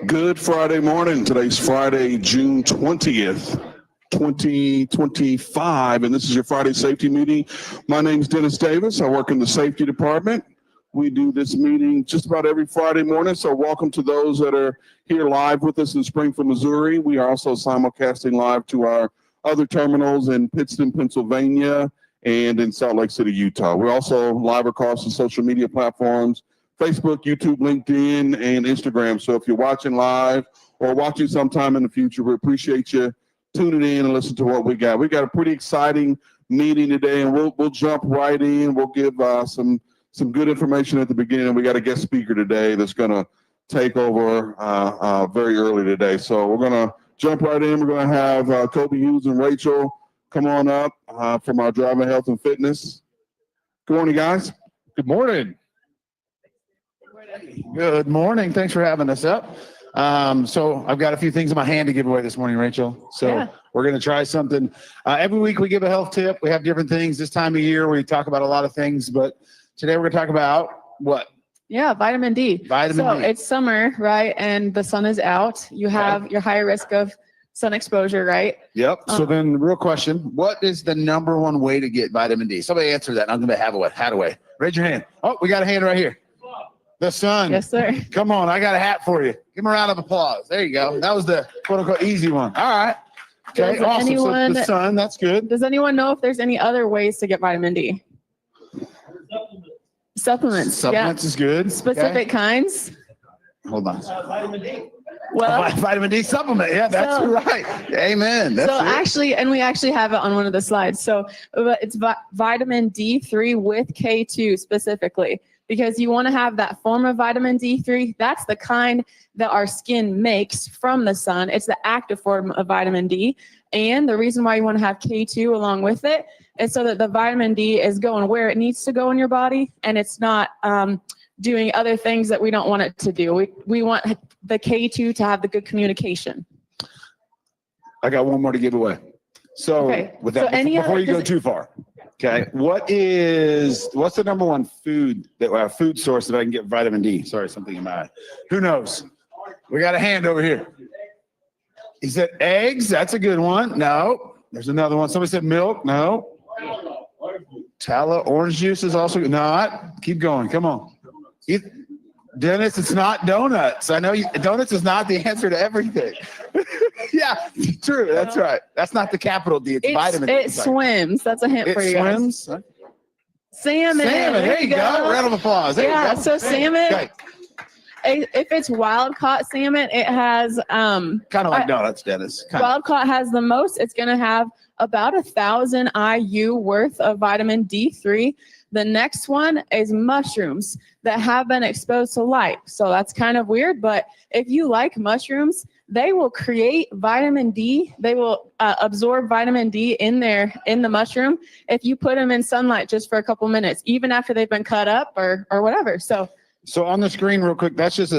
Good Friday morning. Today's Friday, June 20th, 2025, and this is your Friday safety meeting. My name is Dennis Davis. I work in the safety department. We do this meeting just about every Friday morning, so welcome to those that are here live with us in Springfield, Missouri. We are also simulcasting live to our other terminals in Pittston, Pennsylvania, and in Salt Lake City, Utah. We're also live across the social media platforms, Facebook, YouTube, LinkedIn, and Instagram. So if you're watching live or watching sometime in the future, we appreciate you tuning in and listening to what we got. We got a pretty exciting meeting today, and we'll jump right in. We'll give some good information at the beginning. We got a guest speaker today that's going to take over very early today. So we're going to jump right in. We're going to have Kobe Hughes and Rachel come on up from our Driving Health and Fitness. Good morning, guys. Good morning. Good morning. Thanks for having us up. So I've got a few things in my hand to give away this morning, Rachel. So we're going to try something. Every week we give a health tip. We have different things. This time of year we talk about a lot of things, but today we're going to talk about what? Yeah, vitamin D. Vitamin D. It's summer, right? And the sun is out. You have your higher risk of sun exposure, right? Yep. So then the real question, what is the number one way to get vitamin D? Somebody answer that. I'm going to have away. Raise your hand. Oh, we got a hand right here. The sun. Yes, sir. Come on, I got a hat for you. Give him a round of applause. There you go. That was the quote-unquote easy one. All right. Okay, awesome. So the sun, that's good. Does anyone know if there's any other ways to get vitamin D? Supplements. Supplements is good. Specific kinds. Hold on. Vitamin D. Well, vitamin D supplement. Yeah, that's right. Amen. That's actually, and we actually have it on one of the slides. So it's vitamin D3 with K2 specifically, because you want to have that form of vitamin D3. That's the kind that our skin makes from the sun. It's the active form of vitamin D. And the reason why you want to have K2 along with it is so that the vitamin D is going where it needs to go in your body, and it's not doing other things that we don't want it to do. We want the K2 to have the good communication. I got one more to give away. So with that, before you go too far, okay, what's the number one food source that I can get vitamin D? Sorry, something in my eye. Who knows? We got a hand over here. He said eggs. That's a good one. No. There's another one. Somebody said milk. No. Tallow, orange juice is also not. Keep going. Come on. Dennis, it's not donuts. I know donuts is not the answer to everything. Yeah, true. That's right. That's not the capital D. It's vitamin D. It swims. That's a hint for you guys. It swims. Salmon. There you go. Round of applause. There you go. So salmon. Okay. If it's wild caught salmon, it has kind of like donuts, Dennis. Wild caught has the most. It's going to have about 1,000 IU worth of vitamin D3. The next one is mushrooms that have been exposed to light. So that's kind of weird, but if you like mushrooms, they will create vitamin D. They will absorb vitamin D in the mushroom if you put them in sunlight just for a couple minutes, even after they've been cut up or whatever. So on the screen real quick, that's just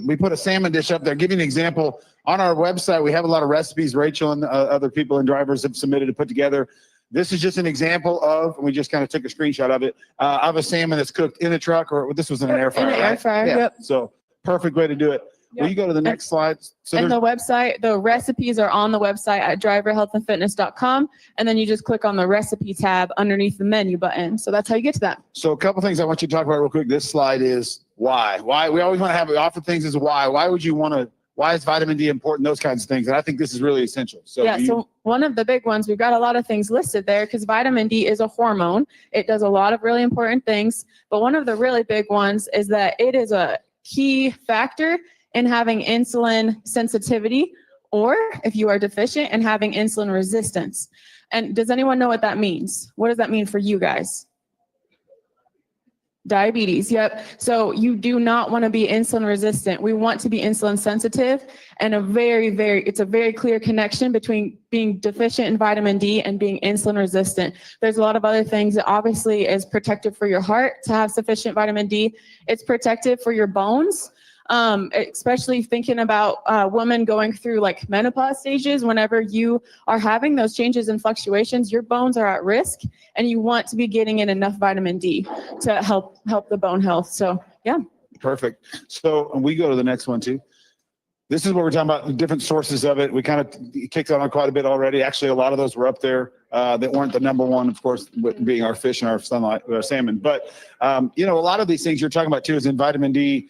we put a salmon dish up there. Give you an example. On our website, we have a lot of recipes Rachel and other people and drivers have submitted to put together. This is just an example of, we just kind of took a screenshot of it, of a salmon that's cooked in a truck, or this was in an air fryer. In an air fryer, yeah. Yep. So perfect way to do it. Will you go to the next slide? And the website, the recipes are on the website at driverhealthandfitness.com. And then you just click on the recipe tab underneath the menu button. So that's how you get to that. So a couple things I want you to talk about real quick. This slide is why. Why we always want to offer things as why. Why would you want to? Why is vitamin D important? Those kinds of things. And I think this is really essential. So one of the big ones, we've got a lot of things listed there because vitamin D is a hormone. It does a lot of really important things. But one of the really big ones is that it is a key factor in having insulin sensitivity, or if you are deficient, and having insulin resistance. And does anyone know what that means? What does that mean for you guys? Diabetes, yep. So you do not want to be insulin resistant. We want to be insulin sensitive, and it's a very clear connection between being deficient in vitamin D and being insulin resistant. There's a lot of other things. That obviously is protective for your heart to have sufficient vitamin D. It's protective for your bones. Especially thinking about women going through like menopause stages. Whenever you are having those changes and fluctuations, your bones are at risk, and you want to be getting in enough vitamin D to help the bone health. So yeah. Perfect. So we go to the next one too. This is what we're talking about, the different sources of it. We kind of kicked on quite a bit already. Actually, a lot of those were up there that weren't the number one, of course, being our fish and our sunlight, our salmon. But, you know, a lot of these things you're talking about too is in vitamin D.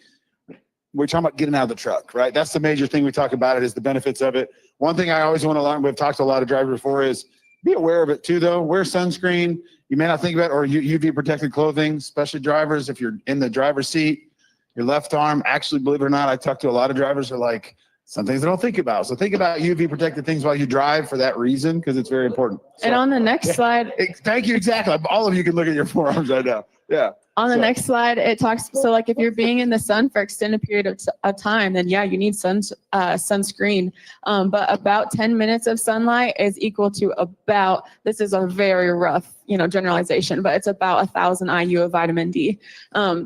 We're talking about getting out of the truck, right? That's the major thing we talk about it is the benefits of it. One thing I always want to learn, we've talked to a lot of drivers before, is be aware of it too, though. Wear sunscreen. You may not think about it, or UV protected clothing, especially drivers. If you're in the driver's seat, your left arm, actually, believe it or not, I talk to a lot of drivers who are like, some things they don't think about. So think about UV protected things while you drive for that reason, because it's very important. So, and on the next slide. Thank you. Exactly. All of you can look at your forearms right now. Yeah. On the next slide, it talks, so like if you're being in the sun for extended period of time, then yeah, you need sunscreen. But about 10 minutes of sunlight is equal to about, this is a very rough, you know, generalization, but it's about 1,000 IU of vitamin D.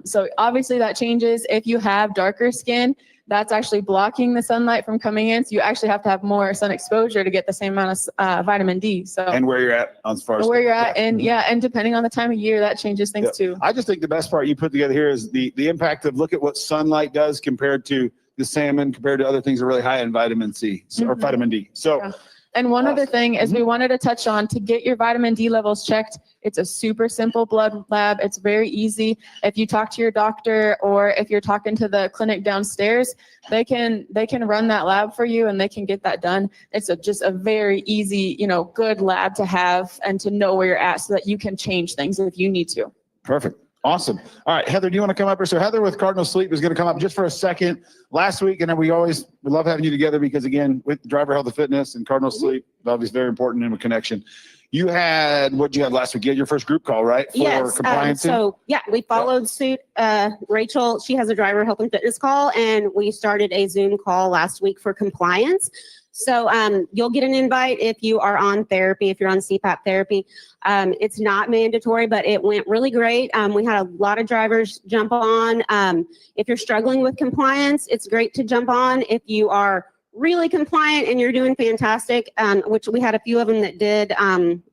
So obviously that changes. If you have darker skin, that's actually blocking the sunlight from coming in. So you actually have to have more sun exposure to get the same amount of vitamin D. So and where you're at as far as where you're at, and and depending on the time of year, that changes things too. I just think the best part you put together here is the impact of look at what sunlight does compared to the salmon, compared to other things that are really high in vitamin C or vitamin D. So. And one other thing is we wanted to touch on to get your vitamin D levels checked. It's a super simple blood lab. It's very easy. If you talk to your doctor or if you're talking to the clinic downstairs, they can run that lab for you and they can get that done. It's just a very easy, you know, good lab to have and to know where you're at so that you can change things if you need to. Perfect. Awesome. All right, Heather, do you want to come up here? So Heather with Cardinal Sleep is going to come up just for a second. Last week, and we love having you together because, again, with Driver Health and Fitness and Cardinal Sleep, obviously very important in a connection. You had, what did you have last week? You had your first group call, right? For compliance. So, yeah, we followed suit. Rachel, she has a Driver Health and Fitness call, and we started a Zoom call last week for compliance. So you'll get an invite if you are on therapy, if you're on CPAP therapy. It's not mandatory, but it went really great. We had a lot of drivers jump on. If you're struggling with compliance, it's great to jump on. If you are really compliant and you're doing fantastic, which we had a few of them that did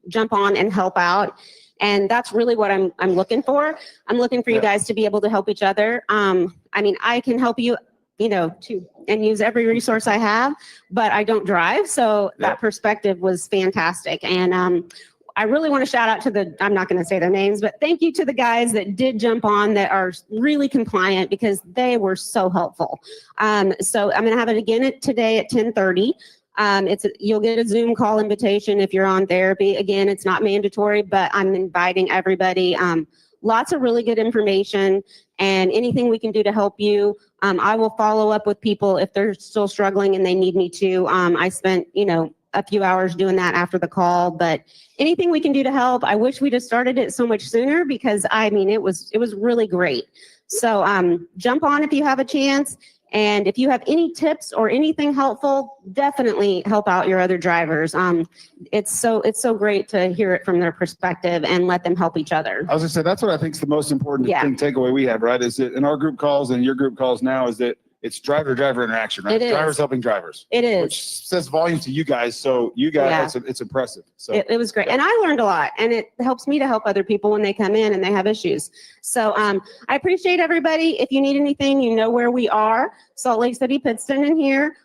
jump on and help out. And that's really what I'm looking for. I'm looking for you guys to be able to help each other. I mean, I can help you, you know, and use every resource I have, but I don't drive. So that perspective was fantastic. And I really want to shout out to I'm not going to say their names, but thank you to the guys that did jump on that are really compliant because they were so helpful. So I'm going to have it again today at 10:30. You'll get a Zoom call invitation if you're on therapy. Again, it's not mandatory, but I'm inviting everybody. Lots of really good information and anything we can do to help you. I will follow up with people if they're still struggling and they need me to. I spent, you know, a few hours doing that after the call, but anything we can do to help. I wish we'd have started it so much sooner because I mean, it was really great. So jump on if you have a chance. And if you have any tips or anything helpful, definitely help out your other drivers. It's so great to hear it from their perspective and let them help each other. I was gonna say, that's what I think is the most important takeaway we have, right? Is that in our group calls and your group calls now is that it's driver-driver interaction, right? It is. Drivers helping drivers. It is. Which says volumes to you guys. So you guys, it's impressive. So it was great. And I learned a lot and it helps me to help other people when they come in and they have issues. So I appreciate everybody. If you need anything, you know where we are. Salt Lake City, Pittston in here.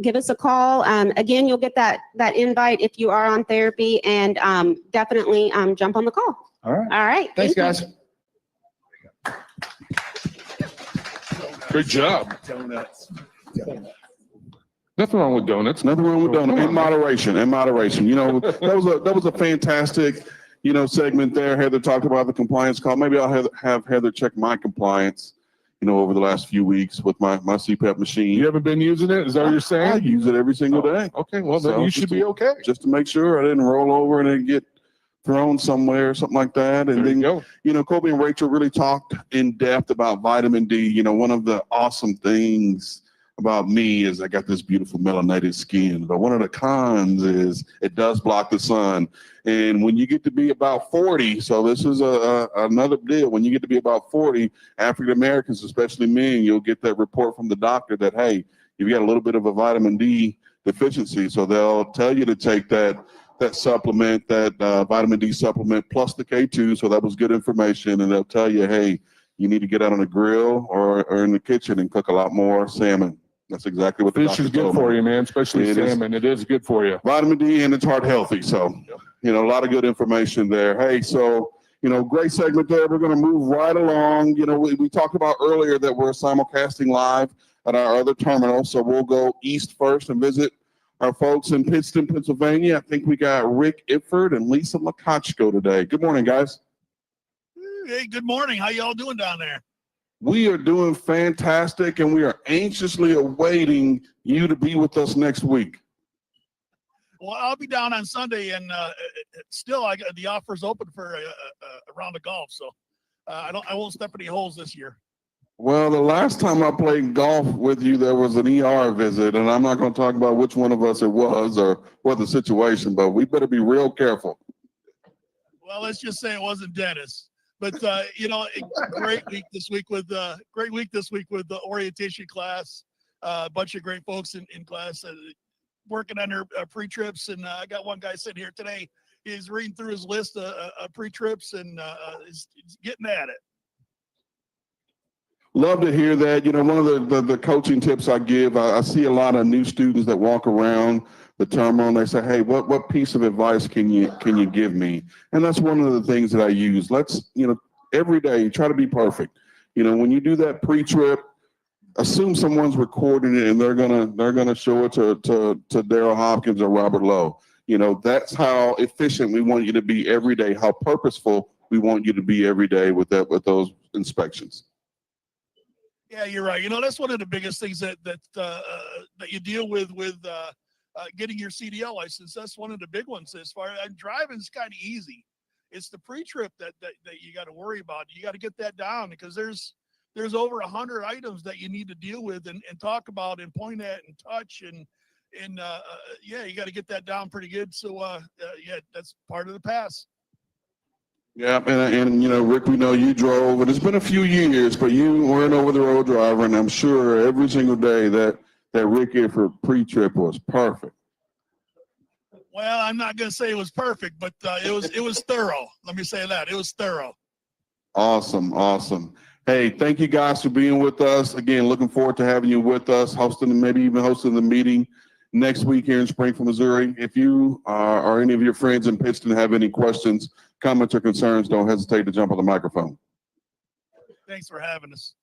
Give us a call. Again, you'll get that invite if you are on therapy and definitely jump on the call. All right. All right. Thanks, guys. Great job. Donuts. Nothing wrong with donuts. Nothing wrong with donuts. In moderation. In moderation. You know, that was a fantastic, you know, segment there. Heather talked about the compliance call. Maybe I'll have Heather check my compliance, you know, over the last few weeks with my CPAP machine. You haven't been using it? Is that what you're saying? I use it every single day. Okay, well, then you should be okay. Just to make sure I didn't roll over and then get thrown somewhere or something like that. And then, you know, Kobe and Rachel really talked in depth about vitamin D. You know, one of the awesome things about me is I got this beautiful melanated skin, but one of the cons is it does block the sun. And when you get to be about 40, so this is another deal, when you get to be about 40, African Americans, especially men, you'll get that report from the doctor that, hey, you've got a little bit of a vitamin D deficiency. So they'll tell you to take that supplement, that vitamin D supplement plus the K2. So that was good information. And they'll tell you, hey, you need to get out on the grill or in the kitchen and cook a lot more salmon. That's exactly what the Fish doctor is good told for me. you, man, especially It is. salmon. It is good for you. Vitamin D and it's heart healthy. So, a lot of good information there. Hey, so, great segment there. We're going to move right along. We talked about earlier that we're simulcasting live at our other terminal. So we'll go east first and visit our folks in Pittston, Pennsylvania. I think we got Rick Ipford and Lisa McCoy today. Good morning, guys. Hey, good morning. How y'all doing down there? We are doing fantastic, and we are anxiously awaiting you to be with us next week. Well, I'll be down on Sunday, and still, the offer's open for a round of golf. So I won't step any holes this year. Well, the last time I played golf with you, there was an ER visit, and I'm not going to talk about which one of us it was or what the situation, but we better be real careful. Well, let's just say it wasn't Dennis. But great week this week with the orientation class. A bunch of great folks in class working on their pre-trips, and I got one guy sitting here today. He's reading through his list of pre-trips and is getting at it. Love to hear that. One of the coaching tips I give, I see a lot of new students that walk around the terminal and they say, hey, what piece of advice can you give me? And that's one of the things that I use. Let's, every day try to be perfect. When you do that pre-trip, assume someone's recording it and they're gonna show it to Daryl Hopkins or Robert Lowe. That's how efficient we want you to be every day, how purposeful we want you to be every day with those inspections. Yeah, you're right. That's one of the biggest things that you deal with getting your CDL license. That's one of the big ones. As far as driving is kind of easy. It's the pre-trip that you got to worry about. You got to get that down because there's over 100 items that you need to deal with and talk about and point at and touch and you got to get that down pretty good. So that's part of the pass. Yeah, and Rick, we know you drove, and it's been a few years, but you were an over-the-road driver, and I'm sure every single day that Rick here for pre-trip was perfect. Well, I'm not going to say it was perfect, but it was thorough. Let me say that. It was thorough. Awesome. Hey, thank you guys for being with us. Again, looking forward to having you with us, maybe even hosting the meeting next week here in Springfield, Missouri. If you or any of your friends in Pittston have any questions, comments, or concerns, don't hesitate to jump on the microphone. Thanks for having us.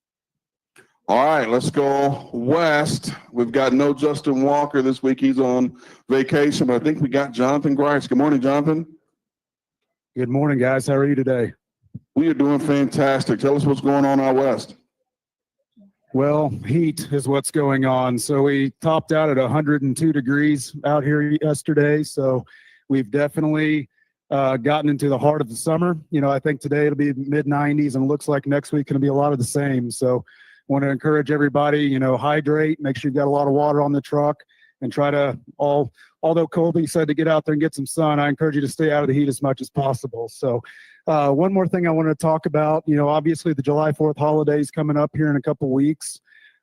All right, let's go west. We've got no Justin Walker this week. He's on vacation, but I think we got Jonathan Grice. Good morning, Jonathan. Good morning, guys. How are you today? We are doing fantastic. Tell us what's going on out west. Well, heat is what's going on. So we topped out at 102 degrees out here yesterday. So we've definitely gotten into the heart of the summer. I think today it'll be mid-90s and it looks like next week going to be a lot of the same. So I want to encourage everybody, hydrate, make sure you've got a lot of water on the truck and try to although Colby said to get out there and get some sun, I encourage you to stay out of the heat as much as possible. So one more thing I want to talk about, obviously the July 4th holiday is coming up here in a couple weeks.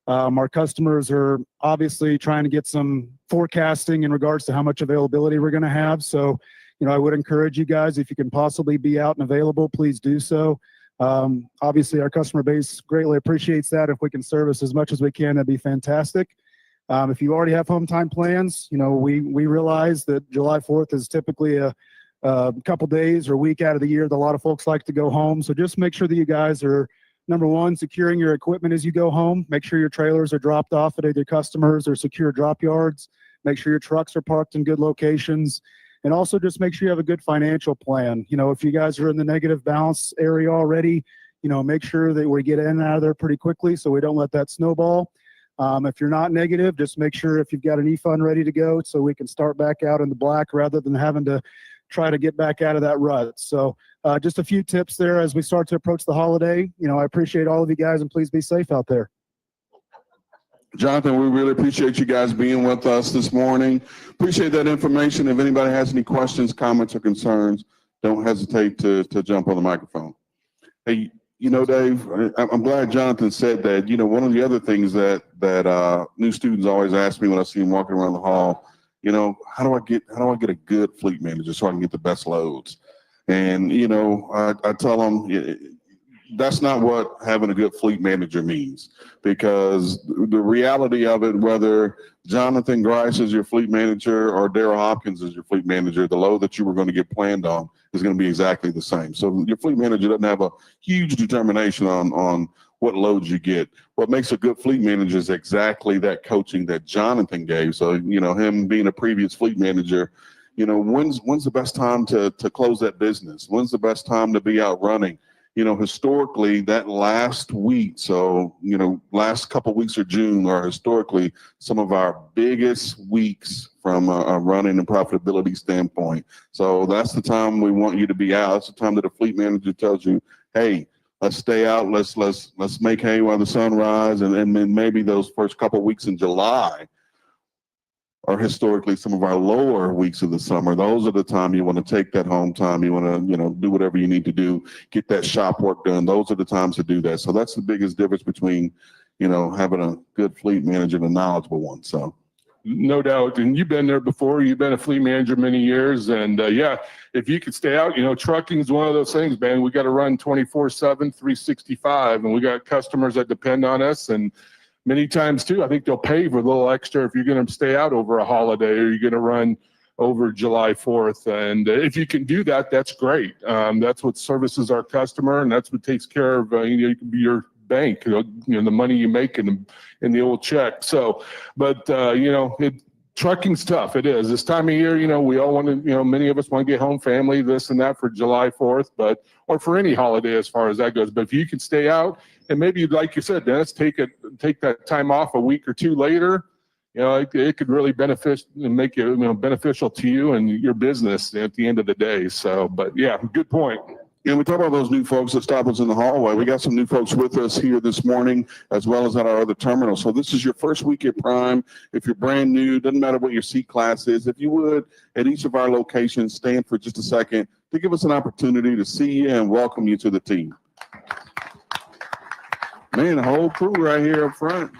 Our customers are obviously trying to get some forecasting in regards to how much availability we're going to have. So, I would encourage you guys, if you can possibly be out and available, please do so. Obviously our customer base greatly appreciates that. If we can service as much as we can, that'd be fantastic. If you already have home time plans, we realize that July 4th is typically a couple days or week out of the year that a lot of folks like to go home. So just make sure that you guys are, number one, securing your equipment as you go home. Make sure your trailers are dropped off at either customers or secure drop yards. Make sure your trucks are parked in good locations. And also just make sure you have a good financial plan. If you guys are in the negative balance area already, make sure that we get in and out of there pretty quickly so we don't let that snowball. If you're not negative, just make sure if you've got an e-fund ready to go so we can start back out in the black rather than having to try to get back out of that rut. So just a few tips there as we start to approach the holiday. I appreciate all of you guys and please be safe out there. Jonathan, we really appreciate you guys being with us this morning. Appreciate that information. If anybody has any questions, comments, or concerns, don't hesitate to jump on the microphone. Hey, Dave, I'm glad Jonathan said that. One of the other things that new students always ask me when I see them walking around the hall, how do I get a good fleet manager so I can get the best loads? And I tell them, that's not what having a good fleet manager means, because the reality of it, whether Jonathan Grice is your fleet manager or Daryl Hopkins is your fleet manager, the load that you were going to get planned on is going to be exactly the same. So your fleet manager doesn't have a huge determination on what loads you get. What makes a good fleet manager is exactly that coaching that Jonathan gave. So, him being a previous fleet manager, when's the best time to close that business? When's the best time to be out running? Historically, that last week, so, last couple of weeks of June are historically some of our biggest weeks from a running and profitability standpoint. So that's the time we want you to be out. That's the time that the fleet manager tells you, hey, let's stay out. Let's make hay while the sun rises. And then maybe those first couple of weeks in July are historically some of our lower weeks of the summer. Those are the time you want to take that home time. You want to, do whatever you need to do, get that shop work done. Those are the times to do that. So that's the biggest difference between, having a good fleet manager and a knowledgeable one. So. No doubt. And you've been there before. You've been a fleet manager many years. And if you could stay out, trucking is one of those things, man. We got to run 24/7, 365. And we got customers that depend on us. And many times too, I think they'll pay for a little extra if you're going to stay out over a holiday or you're going to run over July 4th. And if you can do that, that's great. That's what services our customer, and that's what takes care of your bank, the money you make in the old check. So, but trucking's tough. It is this time of year. We all want to. Many of us want to get home, family, this and that for July 4th, or for any holiday as far as that goes. But if you can stay out, and maybe like you said, Dennis, take that time off a week or two later. It could really benefit and make it beneficial to you and your business at the end of the day. So, but yeah, good point. We talk about those new folks that stop us in the hallway. We got some new folks with us here this morning, as well as at our other terminal. So this is your first week at Prime. If you're brand new, doesn't matter what your seat class is. If you would, at each of our locations, stand for just a second to give us an opportunity to see you and welcome you to the team. Man, the whole crew right here up front.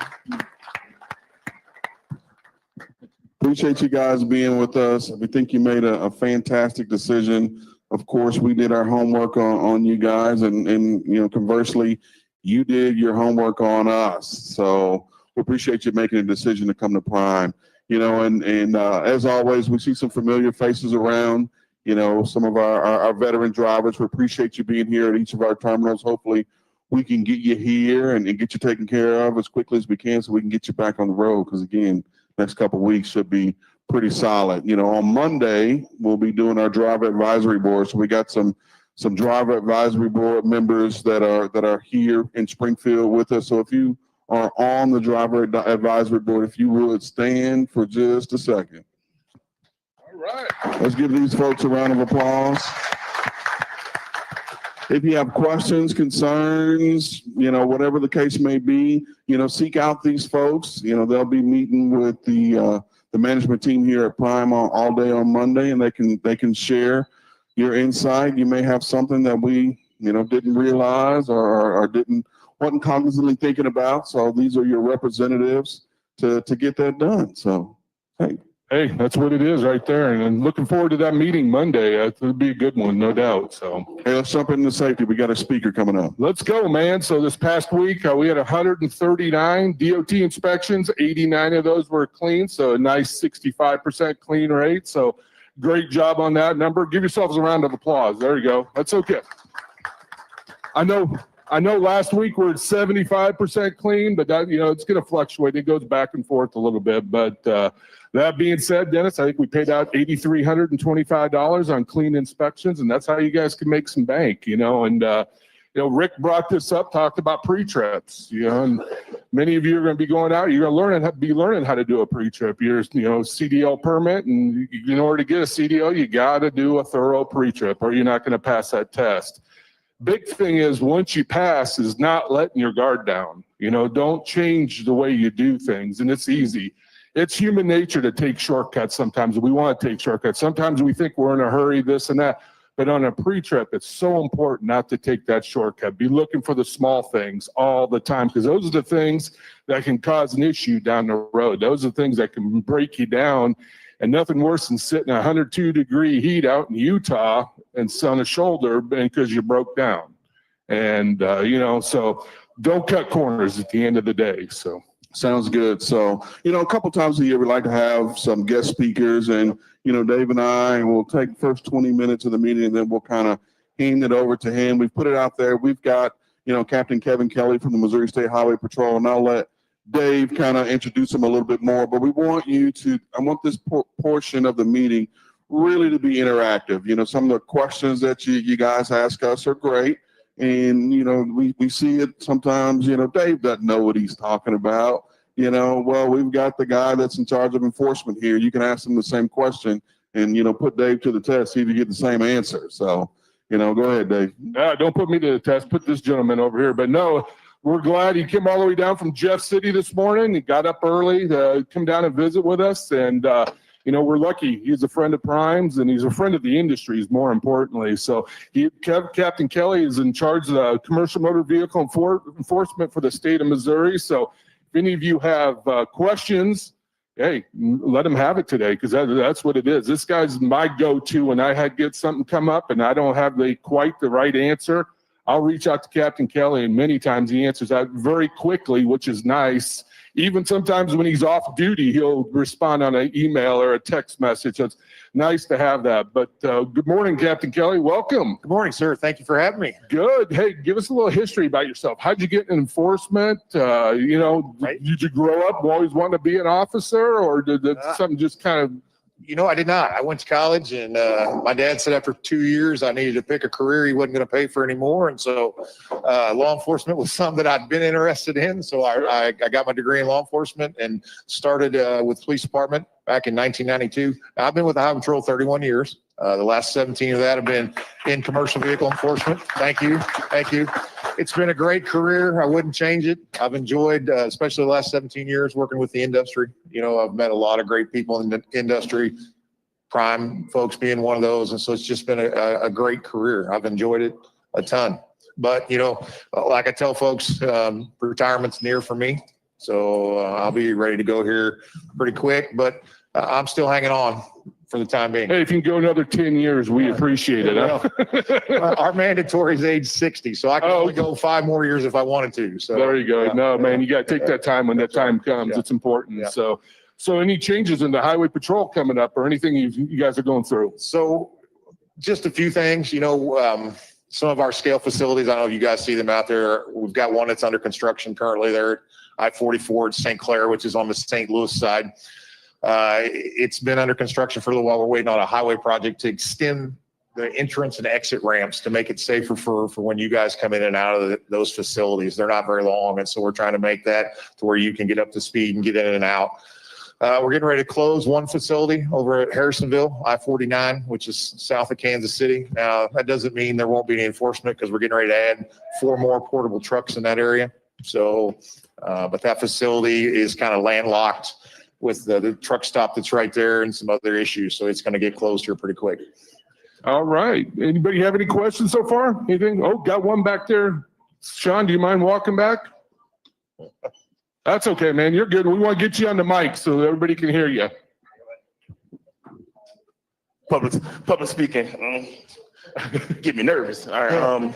Appreciate you guys being with us. We think you made a fantastic decision. Of course, we did our homework on you guys, and conversely, you did your homework on us. So we appreciate you making a decision to come to Prime. And as always, we see some familiar faces around. Some of our veteran drivers. We appreciate you being here at each of our terminals. Hopefully, we can get you here and get you taken care of as quickly as we can, so we can get you back on the road. Because again, next couple of weeks should be pretty solid. On Monday, we'll be doing our driver advisory board. So we got some driver advisory board members that are here in Springfield with us. So if you are on the driver advisory board, if you would stand for just a second. All right. Let's give these folks a round of applause. If you have questions, concerns, whatever the case may be, seek out these folks. They'll be meeting with the management team here at Prime all day on Monday, and they can share your insight. You may have something that we didn't realize or wasn't cognizantly thinking about. So these are your representatives to get that done. So hey, that's what it is right there. And I'm looking forward to that meeting Monday. It'll be a good one, no doubt. So hey, let's jump into safety. We got a speaker coming up. Let's go, man. So this past week, we had 139 DOT inspections. 89 of those were clean. So a nice 65% clean rate. So great job on that number. Give yourselves a round of applause. There you go. That's okay. I know last week we're at 75% clean, but that, it's going to fluctuate. It goes back and forth a little bit. But that being said, Dennis, I think we paid out $8,325 on clean inspections, and that's how you guys can make some bank, and Rick brought this up, talked about pre-trips, and many of you are going to be going out. You're going to be learning how to do a pre-trip. Your, CDL permit, and in order to get a CDL, you got to do a thorough pre-trip, or you're not going to pass that test. Big thing is, once you pass, is not letting your guard down. Don't change the way you do things, and it's easy. It's human nature to take shortcuts sometimes. We want to take shortcuts. Sometimes we think we're in a hurry, this and that. But on a pre-trip, it's so important not to take that shortcut. Be looking for the small things all the time, because those are the things that can cause an issue down the road. Those are the things that can break you down. And nothing worse than sitting in 102-degree heat out in Utah and on a shoulder because you broke down. And, so don't cut corners at the end of the day. So. Sounds good. So, a couple times a year, we like to have some guest speakers, and, Dave and I will take the first 20 minutes of the meeting, and then we'll kind of hand it over to him. We've put it out there. We've got, Captain Kevin Kelley from the Missouri State Highway Patrol, and I'll let Dave kind of introduce him a little bit more, but I want this portion of the meeting really to be interactive. Some of the questions that you guys ask us are great. And, we see it sometimes, Dave doesn't know what he's talking about. Well, we've got the guy that's in charge of enforcement here. You can ask him the same question and, put Dave to the test, see if you get the same answer. So, go ahead, Dave. Don't put me to the test. Put this gentleman over here. But no, we're glad he came all the way down from Jeff City this morning. He got up early to come down and visit with us. And, we're lucky. He's a friend of Prime's, and he's a friend of the industries, more importantly. So Captain Kelley is in charge of the commercial motor vehicle enforcement for the state of Missouri. So if any of you have questions, hey, let him have it today, because that's what it is. This guy's my go-to when I get something come up and I don't have quite the right answer. I'll reach out to Captain Kelley, and many times he answers that very quickly, which is nice. Even sometimes when he's off duty, he'll respond on an email or a text message. So it's nice to have that. But good morning, Captain Kelley. Welcome. Good morning, sir. Thank you for having me. Good. Hey, give us a little history about yourself. How'd you get in enforcement? Right. Did you grow up always wanting to be an officer, or did something just kind of... I did not. I went to college, and my dad said after 2 years I needed to pick a career he wasn't going to pay for anymore. And so law enforcement was something that I'd been interested in. So I got my degree in law enforcement and started with the police department back in 1992. I've been with the Highway Patrol 31 years. The last 17 of that have been in commercial vehicle enforcement. Thank you. Thank you. It's been a great career. I wouldn't change it. I've enjoyed, especially the last 17 years, working with the industry. I've met a lot of great people in the industry, Prime folks being one of those. And so it's just been a great career. I've enjoyed it a ton. But, like I tell folks, retirement's near for me. So I'll be ready to go here pretty quick. But I'm still hanging on for the time being. Hey, if you can go another 10 years, we appreciate it. Huh? Our mandatory is age 60, so I can only go 5 more years if I wanted to. So there you go. No, man, you got to take that time when that time comes. Yeah. It's important. Yeah. So any changes in the highway patrol coming up, or anything you guys are going through? So just a few things, some of our scale facilities, I don't know if you guys see them out there. We've got one that's under construction currently there at I-44 at St. Clair, which is on the St. Louis side. It's been under construction for a little while. We're waiting on a highway project to extend the entrance and exit ramps to make it safer for when you guys come in and out of those facilities. They're not very long, and so we're trying to make that to where you can get up to speed and get in and out. We're getting ready to close one facility over at Harrisonville, I-49, which is south of Kansas City. Now, that doesn't mean there won't be any enforcement, because we're getting ready to add 4 more portable trucks in that area. So, but that facility is kind of landlocked with the truck stop that's right there and some other issues. So it's going to get closed here pretty quick. All right. Anybody have any questions so far? Anything? Oh, got one back there. Sean, do you mind walking back? That's okay, man. You're good. We want to get you on the mic so everybody can hear you. Public speaking. Get me nervous. All right.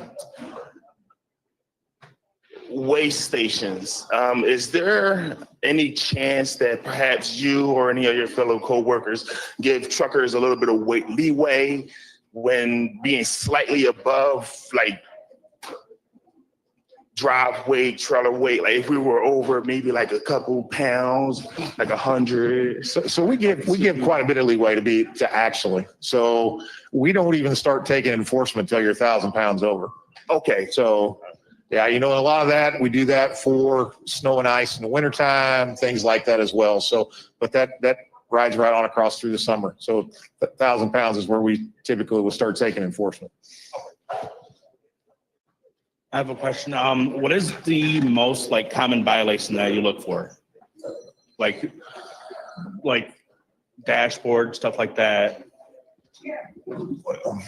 Waste stations. Is there any chance that perhaps you or any of your fellow co-workers give truckers a little bit of leeway when being slightly above, like, drive weight, trailer weight? Like, if we were over maybe like a couple pounds, like 100. So we give quite a bit of leeway to actually. So we don't even start taking enforcement until you're 1,000 pounds over. Okay. So yeah, a lot of that, we do that for snow and ice in the wintertime, things like that as well. So, but that rides right on across through the summer. So 1,000 pounds is where we typically will start taking enforcement. I have a question. What is the most common violation that you look for? Like dashboard, stuff like that?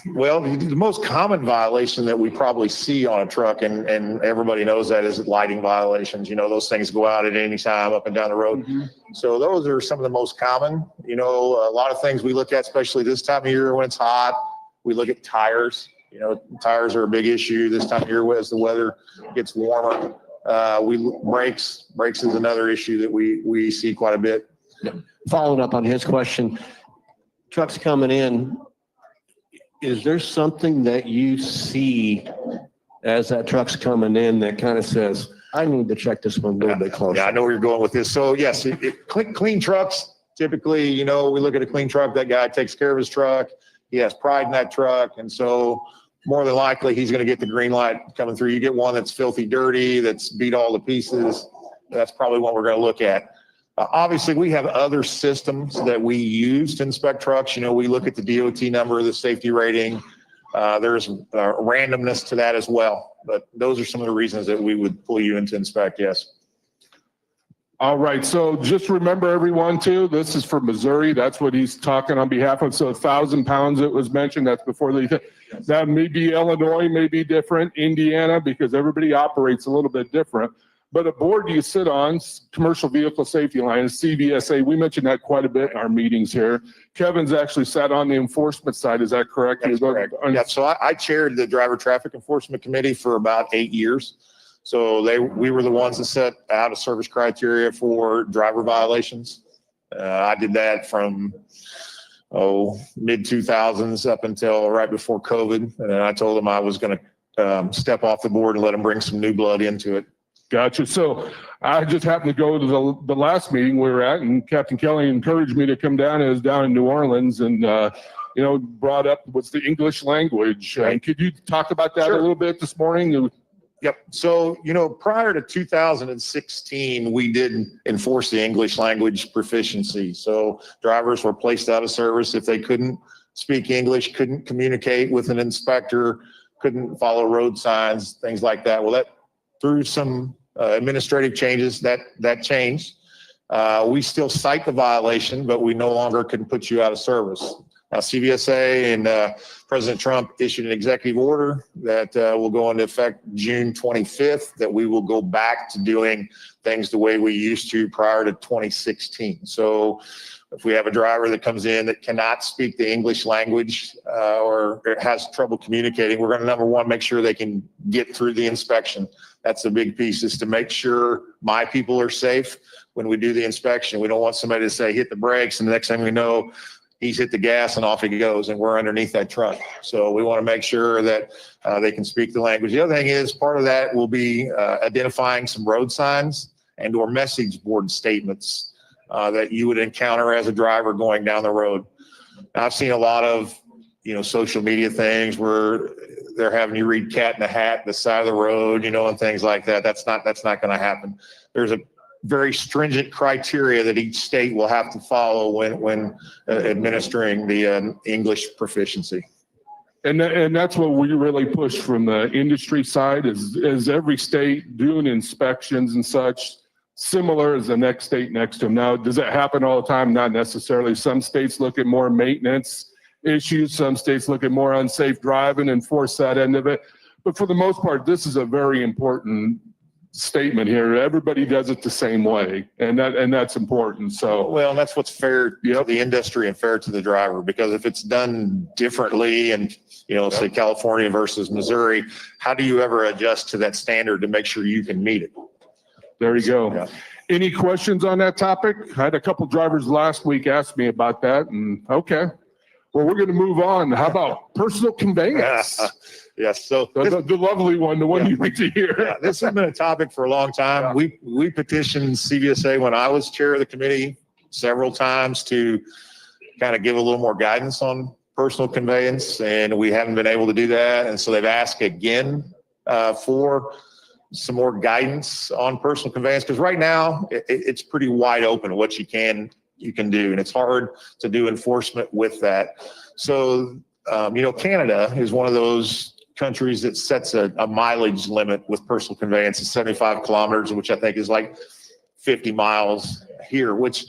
Well, the most common violation that we probably see on a truck, and everybody knows that, is lighting violations. Those things go out at any time up and down the road. Mm-hmm. So those are some of the most common. A lot of things we look at, especially this time of year when it's hot, we look at tires. You know, tires are a big issue this time of year as the weather gets warmer. Brakes is another issue that we see quite a bit. Following up on his question, trucks coming in, is there something that you see as that truck's coming in that kind of says, I need to check this one a little bit closer? Yeah, I know where you're going with this. So yes, clean trucks, typically, you know, we look at a clean truck, that guy takes care of his truck. He has pride in that truck. And so more than likely, he's going to get the green light coming through. You get one that's filthy dirty, that's beat all to pieces. That's probably what we're going to look at. Obviously, we have other systems that we use to inspect trucks. You know, we look at the DOT number, the safety rating. There's randomness to that as well. But those are some of the reasons that we would pull you in to inspect, yes. All right, so just remember everyone too, this is for Missouri. That's what he's talking on behalf of. So 1,000 pounds it was mentioned, that's before that may be Illinois, may be different, Indiana, because everybody operates a little bit different. But a board you sit on, Commercial Vehicle Safety Alliance, CVSA, we mentioned that quite a bit in our meetings here. Kevin's actually sat on the enforcement side, is that correct? That's correct. Yeah, so I chaired the Driver Traffic Enforcement Committee for about 8 years. So we were the ones that set out of service criteria for driver violations. I did that from mid 2000s up until right before COVID. And then I told them I was going to step off the board and let them bring some new blood into it. Gotcha. So I just happened to go to the last meeting we were at, and Captain Kelley encouraged me to come down. I was down in New Orleans, and you know, brought up what's the English language. Right. Could you talk about that Sure. a little bit this morning? Yep. So, you know, prior to 2016, we did enforce the English language proficiency. So drivers were placed out of service if they couldn't speak English, couldn't communicate with an inspector, couldn't follow road signs, things like that. Well, that through some administrative changes that changed. We still cite the violation, but we no longer can put you out of service. CVSA and President Trump issued an executive order that will go into effect June 25th, that we will go back to doing things the way we used to prior to 2016. So if we have a driver that comes in that cannot speak the English language or has trouble communicating, we're going to, number one, make sure they can get through the inspection. That's a big piece, is to make sure my people are safe when we do the inspection. We don't want somebody to say, hit the brakes, and the next thing we know, he's hit the gas and off he goes, and we're underneath that truck. So we want to make sure that they can speak the language. The other thing is, part of that will be identifying some road signs and or message board statements that you would encounter as a driver going down the road. Now, I've seen a lot of, you know, social media things where they're having you read cat in the hat, the side of the road, you know, and things like that. That's not going to happen. There's a very stringent criteria that each state will have to follow when administering the English proficiency. And that's what we really push from the industry side is every state doing inspections and such, similar as the next state next to them. Now, does that happen all the time? Not necessarily. Some states look at more maintenance issues. Some states look at more unsafe driving and force that end of it. But for the most part, this is a very important statement here. Everybody does it the same way, and that's important. So well, that's what's fair to the industry and fair to the driver, because if it's done differently, and you know, say California versus Missouri, how do you ever adjust to that standard to make sure you can meet it? There you go. Yeah. Any questions on that topic? I had a couple drivers last week ask me about that, and okay, well, we're going to move on. How about personal conveyance? Yes. So the lovely one, the one you like to hear. Yeah, this has been a topic for a long time. Yeah. We petitioned CVSA when I was chair of the committee several times to kind of give a little more guidance on personal conveyance, and we haven't been able to do that. And so they've asked again for some more guidance on personal conveyance, because right now it's pretty wide open what you can do, and it's hard to do enforcement with that. So you know, Canada is one of those countries that sets a mileage limit with personal conveyance of 75 kilometers, which I think is like 50 miles here, which,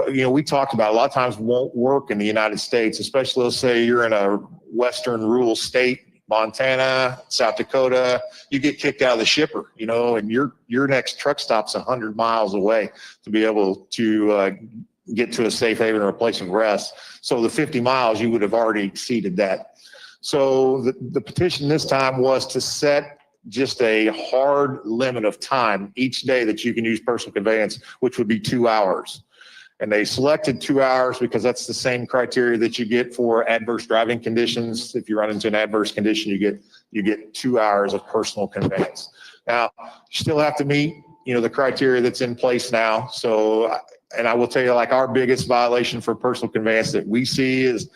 you know, we talked about a lot of times won't work in the United States, especially let's say you're in a Western rural state, Montana, South Dakota, you get kicked out of the shipper, you know, and your next truck stop's 100 miles away to be able to get to a safe haven or a place of rest. So the 50 miles, you would have already exceeded that. So the petition this time was to set just a hard limit of time each day that you can use personal conveyance, which would be 2 hours. And they selected 2 hours because that's the same criteria that you get for adverse driving conditions. If you run into an adverse condition, you get 2 hours of personal conveyance. Now, you still have to meet, the criteria that's in place now. So, and I will tell you, like, our biggest violation for personal conveyance that we see is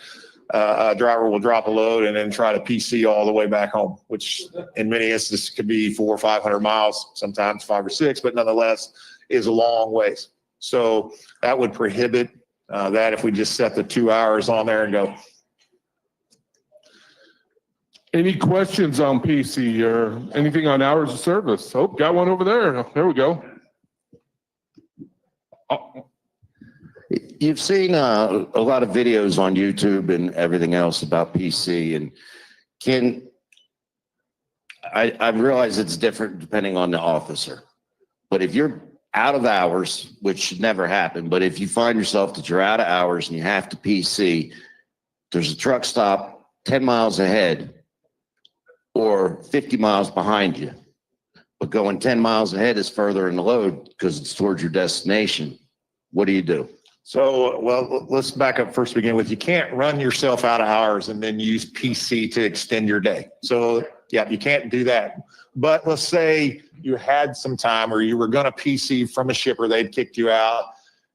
a driver will drop a load and then try to PC all the way back home, which in many instances could be 400 or 500 miles, sometimes 5 or 6, but nonetheless is a long ways. So that would prohibit that if we just set the 2 hours on there and go. Any questions on PC or anything on hours of service? Oh, got one over there. There we go. Oh. You've seen a lot of videos on YouTube and everything else about PC, and I realize it's different depending on the officer, but if you're out of hours, which should never happen, but if you find yourself that you're out of hours and you have to PC, there's a truck stop 10 miles ahead or 50 miles behind you, but going 10 miles ahead is further in the load because it's towards your destination. What do you do? So, well, let's back up first, begin with, you can't run yourself out of hours and then use PC to extend your day. So yeah, you can't do that. But let's say you had some time or you were going to PC from a shipper, they'd kicked you out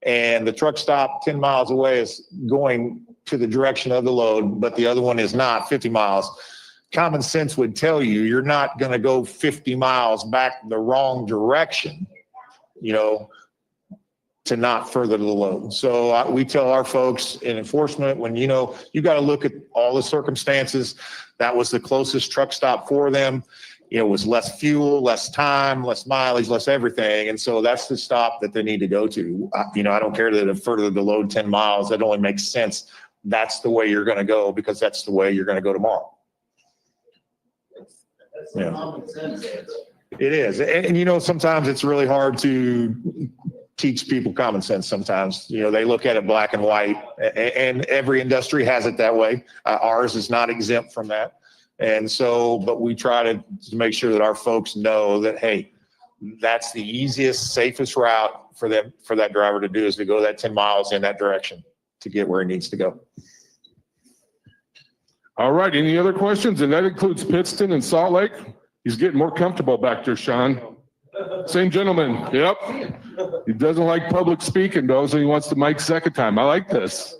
and the truck stop 10 miles away is going to the direction of the load, but the other one is not 50 miles. Common sense would tell you, you're not going to go 50 miles back the wrong direction, to not further the load. So we tell our folks in enforcement, when you got to look at all the circumstances. That was the closest truck stop for them. It was less fuel, less time, less mileage, less everything. And so that's the stop that they need to go to. I don't care that it further the load 10 miles. That only makes sense. That's the way you're going to go because that's the way you're going to go tomorrow. Yeah. It is. And sometimes it's really hard to teach people common sense sometimes. They look at it black and white, and every industry has it that way. Ours is not exempt from that. And so, but we try to make sure that our folks know that, hey, that's the easiest, safest route for that driver to do is to go that 10 miles in that direction to get where he needs to go. All right. Any other questions? And that includes Pittston and Salt Lake. He's getting more comfortable back there, Sean. Same gentleman. Yep. He doesn't like public speaking, though, so he wants the mic second time. I like this.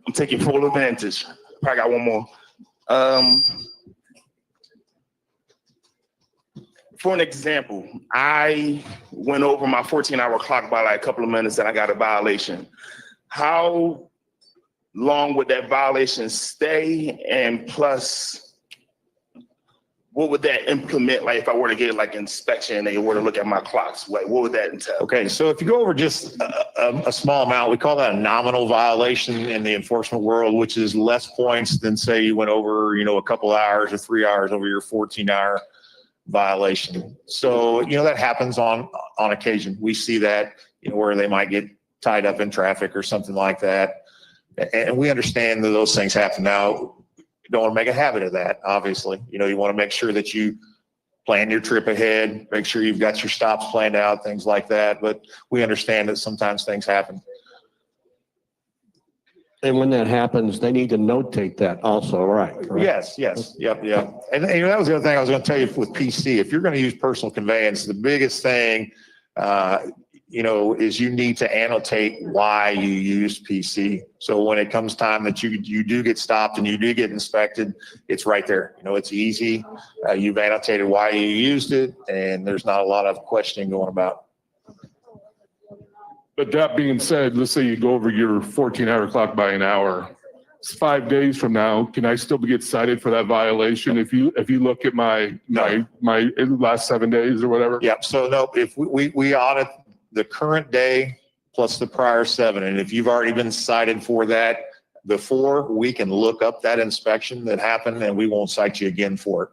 I'm taking full advantage. Probably got one more. For an example, I went over my 14-hour clock by like a couple of minutes and I got a violation. How long would that violation stay? And plus, what would that implement? Like if I were to get like inspection and they were to look at my clocks, like what would that entail? Okay, so if you go over just a small amount, we call that a nominal violation in the enforcement world, which is less points than say you went over, a couple hours or 3 hours over your 14-hour violation. So, that happens on occasion. We see that, where they might get tied up in traffic or something like that. And we understand that those things happen. Now, you don't want to make a habit of that, obviously. You want to make sure that you plan your trip ahead, make sure you've got your stops planned out, things like that. But we understand that sometimes things happen. And when that happens, they need to notate that also, right? Yes. Yep. And that was the other thing I was going to tell you with PC. If you're going to use personal conveyance, the biggest thing, is you need to annotate why you used PC. So when it comes time that you do get stopped and you do get inspected, it's right there. It's easy. You've annotated why you used it, and there's not a lot of questioning going about. But that being said, let's say you go over your 14-hour clock by an hour. It's 5 days from now. Can I still get cited for that violation if you look at my last 7 days or whatever? Yep. So no, if we audit the current day plus the prior 7. And if you've already been cited for that before, we can look up that inspection that happened and we won't cite you again for it.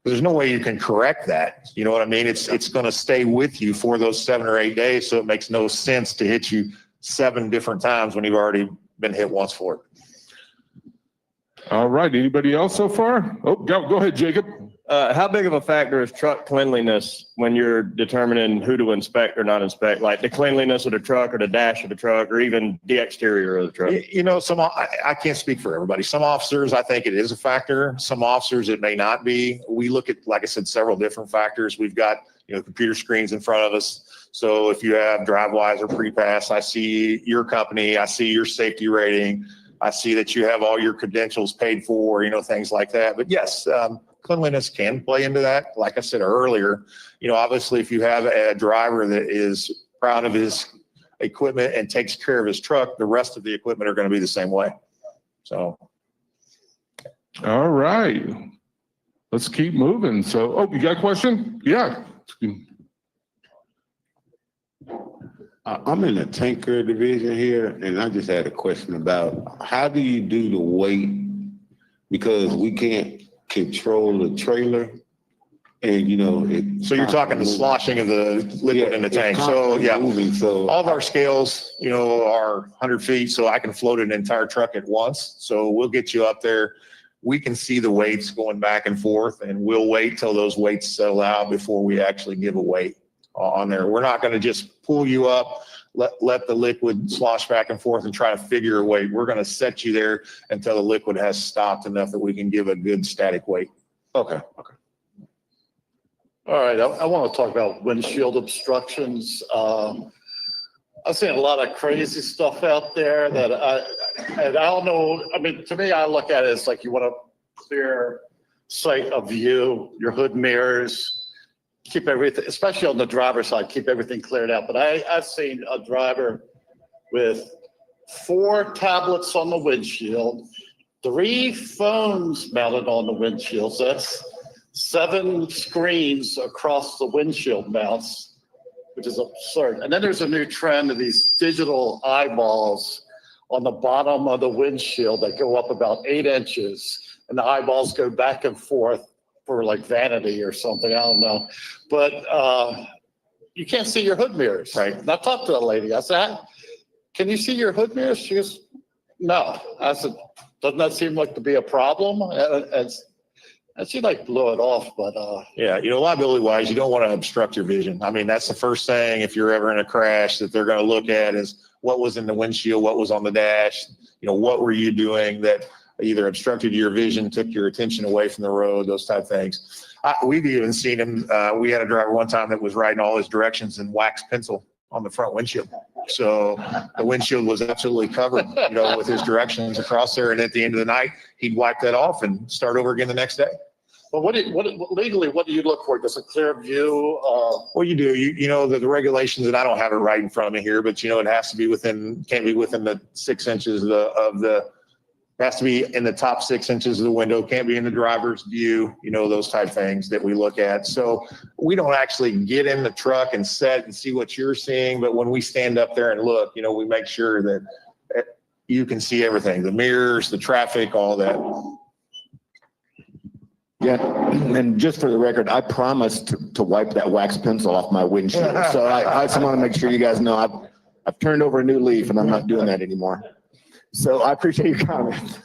There's no way you can correct that. You know what I mean? It's going to stay with you for those 7 or 8 days. So it makes no sense to hit you 7 different times when you've already been hit once for it. All right. Anybody else so far? Oh, go ahead, Jacob. How big of a factor is truck cleanliness when you're determining who to inspect or not inspect, like the cleanliness of the truck or the dash of the truck or even the exterior of the truck? You know, I can't speak for everybody. Some officers, I think it is a factor. Some officers, it may not be. We look at, like I said, several different factors. We've got, computer screens in front of us. So if you have DriveWise or PrePass, I see your company, I see your safety rating. I see that you have all your credentials paid for, things like that. But yes, cleanliness can play into that. Like I said earlier, obviously if you have a driver that is proud of his equipment and takes care of his truck, the rest of the equipment are going to be the same way. So. All right, let's keep moving. So, you got a question? Yeah. I'm in the tanker division here, and I just had a question about how do you do the weight? Because we can't control the trailer, and so you're talking the sloshing of the liquid in the tank. So yeah, all of our scales, are 100 feet, so I can float an entire truck at once. So we'll get you up there. We can see the weights going back and forth, and we'll wait till those weights settle out before we actually give a weight on there. We're not going to just pull you up, let the liquid slosh back and forth and try to figure a weight. We're going to set you there until the liquid has stopped enough that we can give a good static weight. Okay. All right. I want to talk about windshield obstructions. I've seen a lot of crazy stuff out there that I don't know. I mean, to me, I look at it as like you want to clear sight of view, your hood mirrors, keep everything, especially on the driver's side, keep everything cleared out. But I've seen a driver with 4 tablets on the windshield, 3 phones mounted on the windshield. So that's 7 screens across the windshield mounts, which is absurd. And then there's a new trend of these digital eyeballs on the bottom of the windshield that go up about 8 inches, and the eyeballs go back and forth for like vanity or something, I don't know. But you can't see your hood mirrors. Right. And I talked to a lady, I said, can you see your hood mirrors? She goes, no. I said, doesn't that seem like to be a problem? And she like blew it off, but yeah, liability wise, you don't want to obstruct your vision. I mean, that's the first thing if you're ever in a crash that they're going to look at is what was in the windshield, what was on the dash, what were you doing that either obstructed your vision, took your attention away from the road, those type of things. We've even seen him. We had a driver one time that was writing all his directions in wax pencil on the front windshield. So the windshield was absolutely covered, with his directions across there. And at the end of the night, he'd wipe that off and start over again the next day. But legally, what do you look for? Just a clear view? Well, you do. You know the regulations, and I don't have it right in front of me here, but it has to be can't be within the 6 inches has to be in the top 6 inches of the window, can't be in the driver's view, those type of things that we look at. So we don't actually get in the truck and set and see what you're seeing, but when we stand up there and look, we make sure that you can see everything, the mirrors, the traffic, all that. Yeah, and just for the record, I promised to wipe that wax pencil off my windshield. So I just want to make sure you guys know I've turned over a new leaf and I'm not doing that anymore. So I appreciate your comment.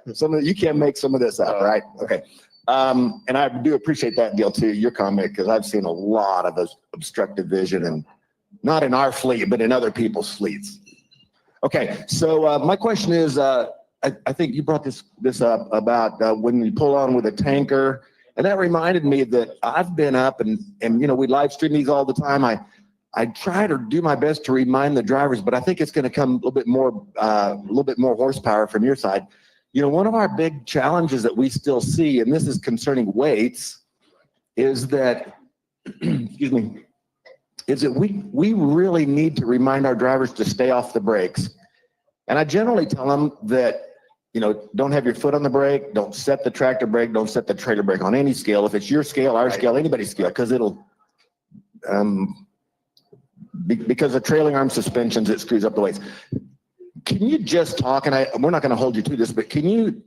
You can't make some of this up, right? Okay. And I do appreciate that deal too, your comment, because I've seen a lot of obstructive vision, and not in our fleet, but in other people's fleets. Okay, so my question is, I think you brought this up about when you pull on with a tanker, and that reminded me that I've been up and we live stream these all the time. I try to do my best to remind the drivers, but I think it's going to come a little bit more horsepower from your side. One of our big challenges that we still see, and this is concerning weights, is that, excuse me, is that we really need to remind our drivers to stay off the brakes. And I generally tell them that, don't have your foot on the brake, don't set the tractor brake, don't set the trailer brake on any scale. If it's your scale, our scale, anybody's scale, because it'll, because of trailing arm suspensions, it screws up the weights. Can you just talk, and we're not going to hold you to this, but can you,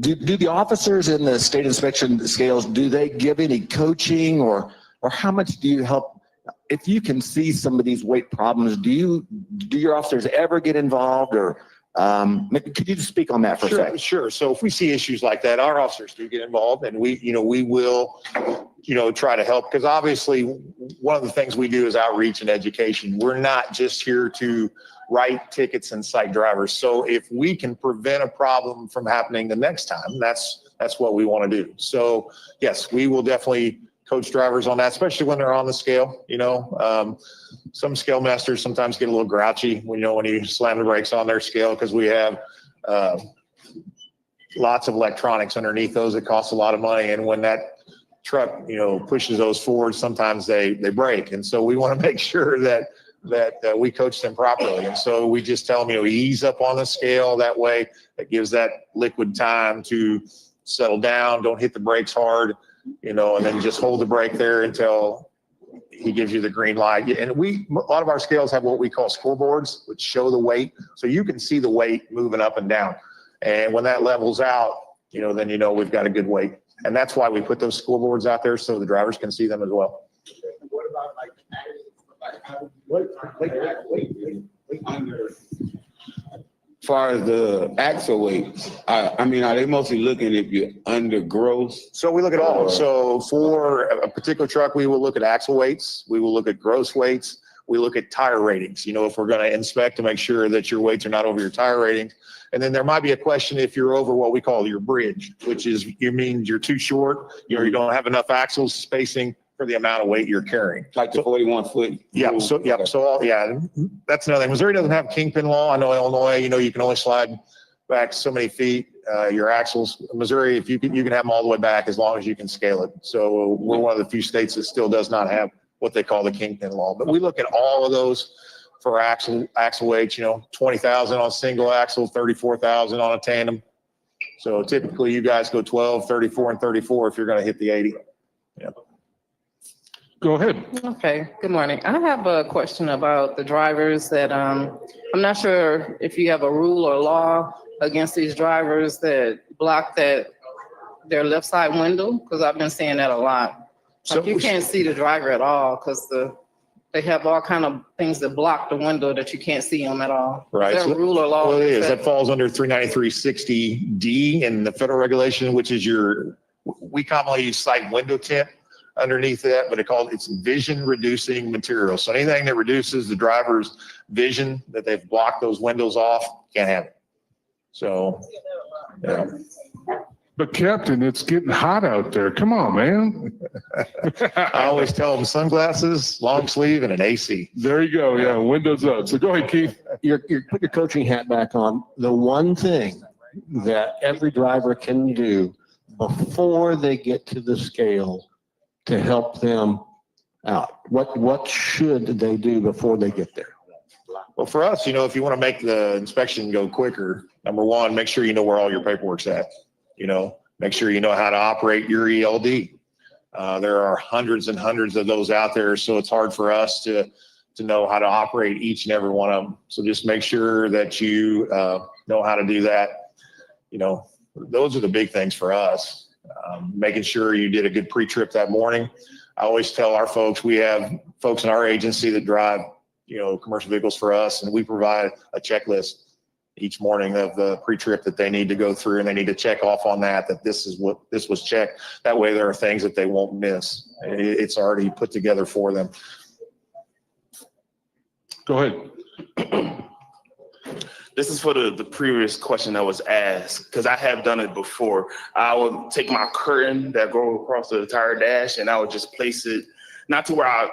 do the officers in the state inspection scales, do they give any coaching or how much do you help? If you can see some of these weight problems, do your officers ever get involved or Could you just speak on that for a Sure, second? sure. So if we see issues like that, our officers do get involved and we will, try to help. Because obviously one of the things we do is outreach and education. We're not just here to write tickets and cite drivers. So if we can prevent a problem from happening the next time, that's what we want to do. So yes, we will definitely coach drivers on that, especially when they're on the scale. Some scale masters sometimes get a little grouchy when you slam the brakes on their scale, because we have lots of electronics underneath those that cost a lot of money. And when that truck, pushes those forward, sometimes they break. And so we want to make sure that we coach them properly. And so we just tell them, ease up on the scale. That way it gives that liquid time to settle down. Don't hit the brakes hard, and then just hold the brake there until he gives you the green light. And a lot of our scales have what we call scoreboards, which show the weight. So you can see the weight moving up and down. And when that levels out, then we've got a good weight. And that's why we put those scoreboards out there so the drivers can see them as well. What about under? As far as the axle weights, are they mostly looking if you're under gross? So we look at all. So for a particular truck, we will look at axle weights. We will look at gross weights. We look at tire ratings. If we're going to inspect to make sure that your weights are not over your tire rating. And then there might be a question if you're over what we call your bridge, which is means you're too short. You don't have enough axles spacing for the amount of weight you're carrying. Like the 41 foot. Yeah. So that's another thing. Missouri doesn't have kingpin law. I know Illinois, you can only slide back so many feet, your axles. Missouri, if you can have them all the way back as long as you can scale it. So we're one of the few states that still does not have what they call the kingpin law. But we look at all of those for axle weights, 20,000 on a single axle, 34,000 on a tandem. So typically you guys go 12, 34, and 34 if you're going to hit the 80. Yeah. Go ahead. Okay, good morning. I have a question about the drivers that, I'm not sure if you have a rule or law against these drivers that block their left side window, because I've been seeing that a lot. Like you can't see the driver at all because they have all kind of things that block the window that you can't see them at all. Right. Is there a rule or law? Well, it is. That falls under 39360D in the federal regulation, which is we commonly cite window tint underneath that, but it's vision reducing material. So anything that reduces the driver's vision, that they've blocked those windows off, can't have it. So, yeah. But Captain, it's getting hot out there. Come on, man. I always tell them sunglasses, long sleeve, and an AC. There you go. Yeah, windows up. So go ahead, Keith. You're put your coaching hat back on. The one thing that every driver can do before they get to the scale to help them out, what should they do before they get there? Well, for us, if you want to make the inspection go quicker, number one, make sure you know where all your paperwork's at. Make sure you know how to operate your ELD. There are hundreds and hundreds of those out there, so it's hard for us to know how to operate each and every one of them. So just make sure that you know how to do that. Those are the big things for us. Making sure you did a good pre-trip that morning. I always tell our folks, we have folks in our agency that drive, commercial vehicles for us, and we provide a checklist each morning of the pre-trip that they need to go through, and they need to check off on that this was checked. That way there are things that they won't miss. It's already put together for them. Go ahead. This is for the previous question that was asked, because I have done it before. I would take my curtain that go across the entire dash, and I would just place it, not to where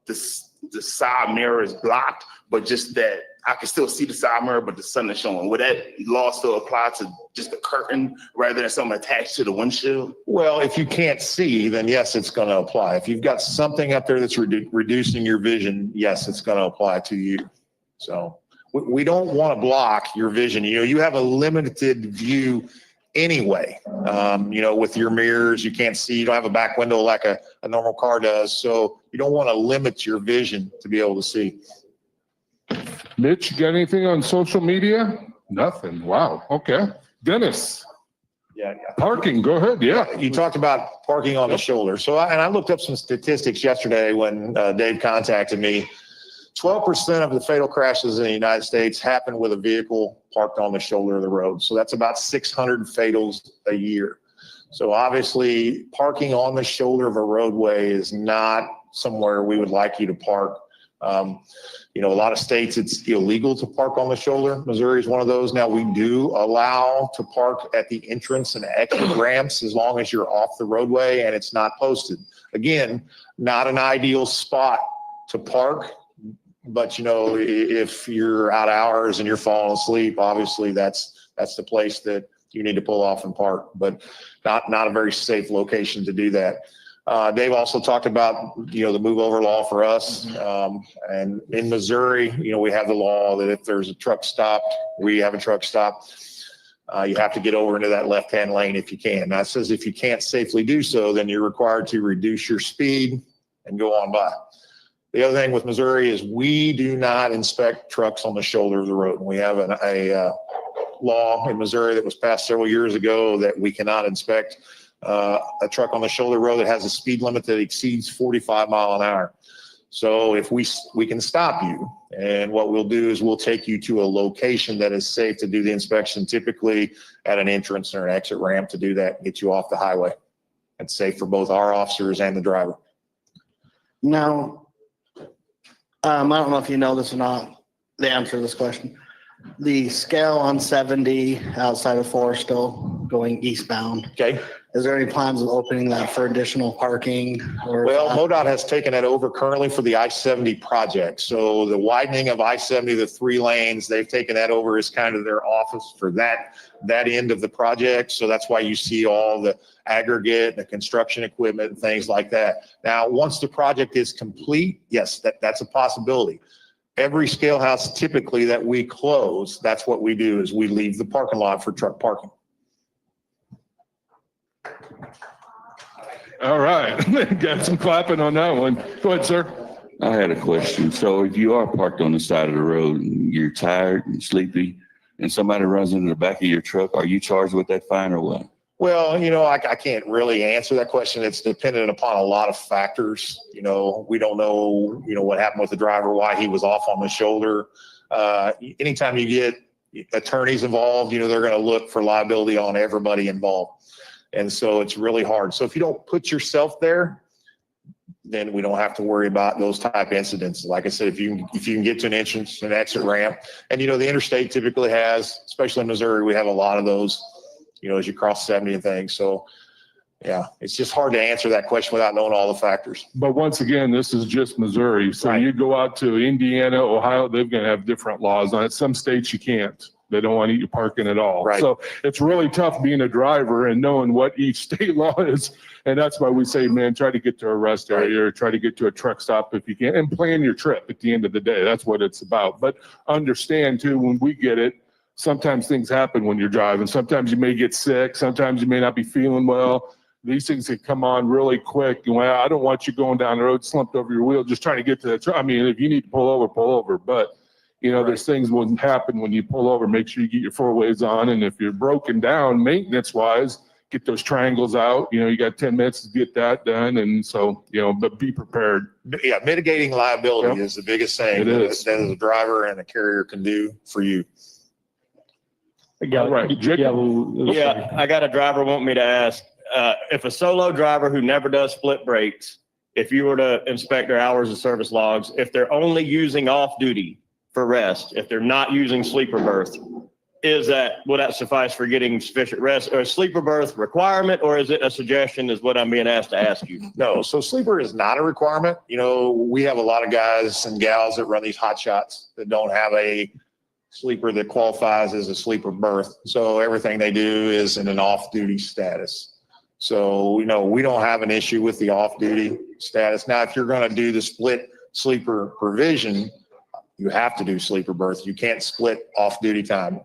the side mirror is blocked, but just that I can still see the side mirror, but the sun is showing. Would that law still apply to just the curtain rather than something attached to the windshield? Well, if you can't see, then yes, it's going to apply. If you've got something up there that's reducing your vision, yes, it's going to apply to you. So we don't want to block your vision. You have a limited view anyway. With your mirrors, you can't see, you don't have a back window like a normal car does. So you don't want to limit your vision to be able to see. Mitch, you got anything on social media? Nothing. Wow. Okay. Dennis. Yeah. Parking. Go ahead. Yeah. You talked about parking on the shoulder. So I looked up some statistics yesterday when Dave contacted me. 12% of the fatal crashes in the United States happen with a vehicle parked on the shoulder of the road. So that's about 600 fatals a year. So obviously, parking on the shoulder of a roadway is not somewhere we would like you to park. You know, a lot of states, it's illegal to park on the shoulder. Missouri is one of those. Now, we do allow to park at the entrance and exit ramps as long as you're off the roadway and it's not posted. Again, not an ideal spot to park, but you know, if you're out of hours and you're falling asleep, obviously that's the place that you need to pull off and park, but not a very safe location to do that. Dave also talked about, you know, the move over law for us. And in Missouri, you know, we have the law that if there's a truck stopped, we have a truck stop, you have to get over into that left-hand lane if you can. That says if you can't safely do so, then you're required to reduce your speed and go on by. The other thing with Missouri is we do not inspect trucks on the shoulder of the road. We have a law in Missouri that was passed several years ago that we cannot inspect a truck on the shoulder road that has a speed limit that exceeds 45 miles an hour. So if we can stop you, and what we'll do is we'll take you to a location that is safe to do the inspection, typically at an entrance or an exit ramp to do that, get you off the highway. It's safe for both our officers and the driver. Now, I don't know if you know this or not, the answer to this question. The scale on 70 outside of Forestville going eastbound. Okay. Is there any plans of opening that for additional parking? Or well, MoDOT has taken that over currently for the I-70 project. So the widening of I-70, the 3 lanes, they've taken that over as kind of their office for that end of the project. So that's why you see all the aggregate, the construction equipment and things like that. Now, once the project is complete, yes, that's a possibility. Every scale house typically that we close, that's what we do is we leave the parking lot for truck parking. All right, got some clapping on that one. Go ahead, sir. I had a question. So if you are parked on the side of the road and you're tired and sleepy and somebody runs into the back of your truck, are you charged with that fine or what? Well, you know, I can't really answer that question. It's dependent upon a lot of factors. You know, we don't know, you know, what happened with the driver, why he was off on the shoulder. Anytime you get attorneys involved, you know, they're going to look for liability on everybody involved. And so it's really hard. So if you don't put yourself there, then we don't have to worry about those type incidents. Like I said, if you can get to an entrance and exit ramp, and you know, the interstate typically has, especially in Missouri, we have a lot of those, you know, as you cross 70 and things. So yeah, it's just hard to answer that question without knowing all the factors. But once again, this is just Missouri. So Right. you go out to Indiana, Ohio, they're going to have different laws on it. Some states you can't. They don't want you parking at all. Right. So it's really tough being a driver and knowing what each state law is. And that's why we say, man, try to get to a rest area or try to get to a truck stop if you can, and plan your trip at the end of the day. That's what it's about. But understand too, when we get it, sometimes things happen when you're driving. Sometimes you may get sick. Sometimes you may not be feeling well. These things can come on really quick. Well, I don't want you going down the road slumped over your wheel, just trying to get to the truck. I mean, if you need to pull over, pull over. But you know, there's things wouldn't happen when you pull over. Make sure you get your 4-ways on. And if you're broken down maintenance wise, get those triangles out. You know, you got 10 minutes to get that done. And so, you know, but be prepared. Yeah, mitigating liability is the biggest thing It is. that a driver and a carrier can do for you. All right, Yeah, I got a driver want me to ask, if a solo driver who never does split brakes, if you were to inspect their hours of service logs, if they're only using off duty for rest, if they're not using sleeper berth, will that suffice for getting sufficient rest? Or a sleeper berth requirement, or is it a suggestion is what I'm being asked to ask you? No, so sleeper is not a requirement. You know, we have a lot of guys and gals that run these hot shots that don't have a sleeper that qualifies as a sleeper berth. So everything they do is in an off-duty status. So, you know, we don't have an issue with the off-duty status. Now, if you're going to do the split sleeper provision, you have to do sleeper berth. You can't split off-duty time.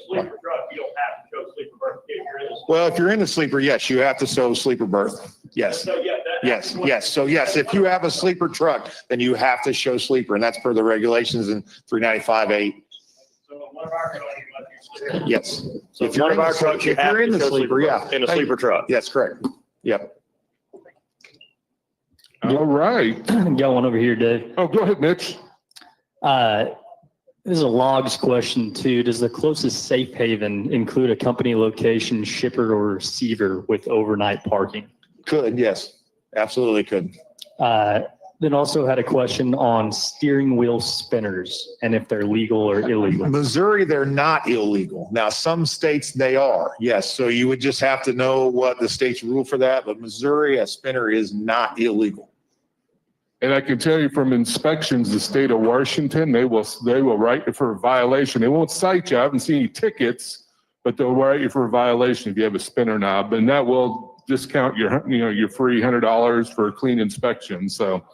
Sleeper truck, you don't have to show sleeper berth if you're in a Well, if you're in the sleeper, yes, you have to show sleeper berth. Yes. So, yeah, Yes. So yes, if you have a sleeper truck, then you have to show sleeper, and that's per the regulations in 395-8. So one of our trucks, you let you Yes. So if you're in our truck, you if have you're in to the show sleeper, yeah. in a sleeper truck. Yes, correct. Yep. All right. Got one over here, Dave. Oh, go ahead, Mitch. This is a logs question too. Does the closest safe haven include a company location, shipper, or receiver with overnight parking? Could, yes, absolutely could. Then also had a question on steering wheel spinners and if they're legal or illegal. Missouri, they're not illegal. Now, some states they are, yes. So you would just have to know what the state's rule for that. But Missouri, a spinner is not illegal. And I can tell you from inspections, the state of Washington, they will write you for a violation. They won't cite you. I haven't seen any tickets, but they'll write you for a violation if you have a spinner knob, and that will discount your free $100 for a clean inspection. So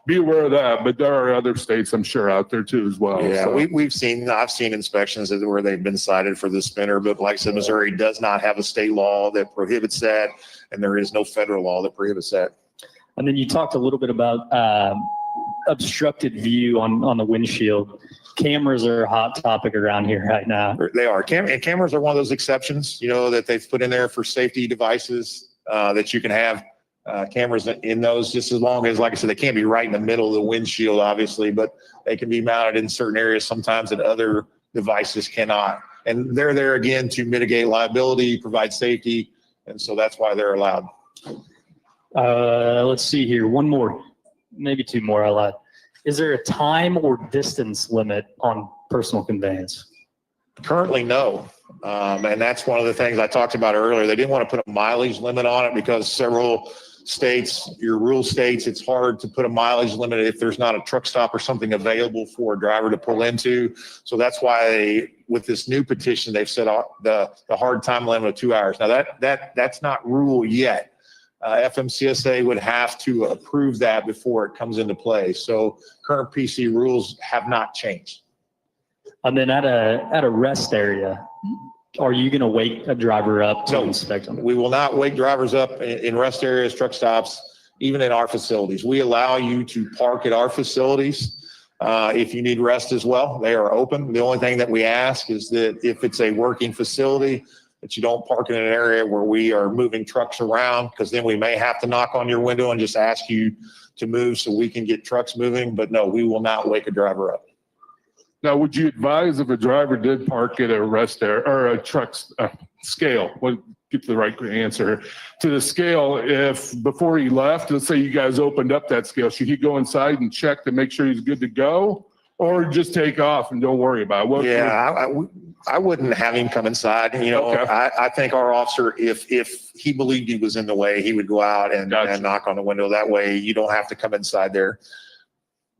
be aware of that. But there are other states, I'm sure, out there too as well. Yeah, so. I've seen inspections where they've been cited for the spinner, but like I said, Missouri does not have a state law that prohibits that, and there is no federal law that prohibits that. And then you talked a little bit about obstructed view on the windshield. Cameras are a hot topic around here right now. They are. And cameras are one of those exceptions, that they've put in there for safety devices that you can have cameras in those, just as long as, like I said, they can't be right in the middle of the windshield, obviously, but they can be mounted in certain areas sometimes that other devices cannot. And they're there again to mitigate liability, provide safety, and so that's why they're allowed. Let's see here. One more, maybe two more. I lied. Is there a time or distance limit on personal conveyance? Currently, no. And that's one of the things I talked about earlier. They didn't want to put a mileage limit on it because several states, your rule states, it's hard to put a mileage limit if there's not a truck stop or something available for a driver to pull into. So that's why with this new petition, they've set the hard time limit of 2 hours. Now that's not rule yet. FMCSA would have to approve that before it comes into play. So current PC rules have not changed. And then at a rest area, are you going to wake a driver up to inspect them? We will not wake drivers up in rest areas, truck stops, even in our facilities. We allow you to park at our facilities if you need rest as well. They are open. The only thing that we ask is that if it's a working facility, that you don't park in an area where we are moving trucks around, because then we may have to knock on your window and just ask you to move so we can get trucks moving. But no, we will not wake a driver up. Now, would you advise if a driver did park at a rest area or a truck scale? Get the right answer to the scale. If before he left, let's say you guys opened up that scale, should he go inside and check to make sure he's good to go, or just take off and don't worry about it? I wouldn't have him come inside. Okay. I think our officer, if he believed he was in the way, he would go out and knock on the window. That way you don't have to come inside there.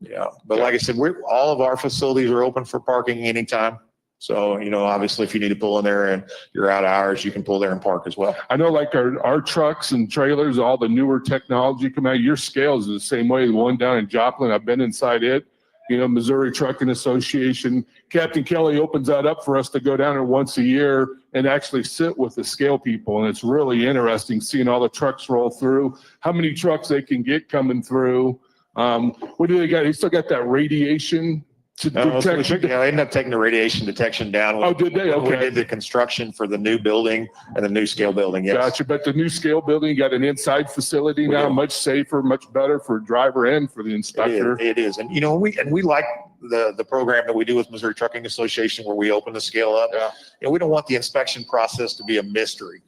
Yeah. But like I said, all of our facilities are open for parking anytime. So, obviously if you need to pull in there and you're out of hours, you can pull there and park as well. I know like our trucks and trailers, all the newer technology come out. Your scales are the same way. The one down in Joplin, I've been inside it. Missouri Trucking Association, Captain Kelley opens that up for us to go down there once a year and actually sit with the scale people. And it's really interesting seeing all the trucks roll through, how many trucks they can get coming through. What do they got? They still got that radiation detection? They ended up taking the radiation detection down. Oh, did they? Okay. We did the construction for the new building and the new scale building. Yes. Gotcha. But the new scale building got an inside facility now, much safer, much better for driver and for the inspector. It is. And, we like the program that we do with Missouri Trucking Association where we open the scale up. Yeah. We don't want the inspection process to be a mystery.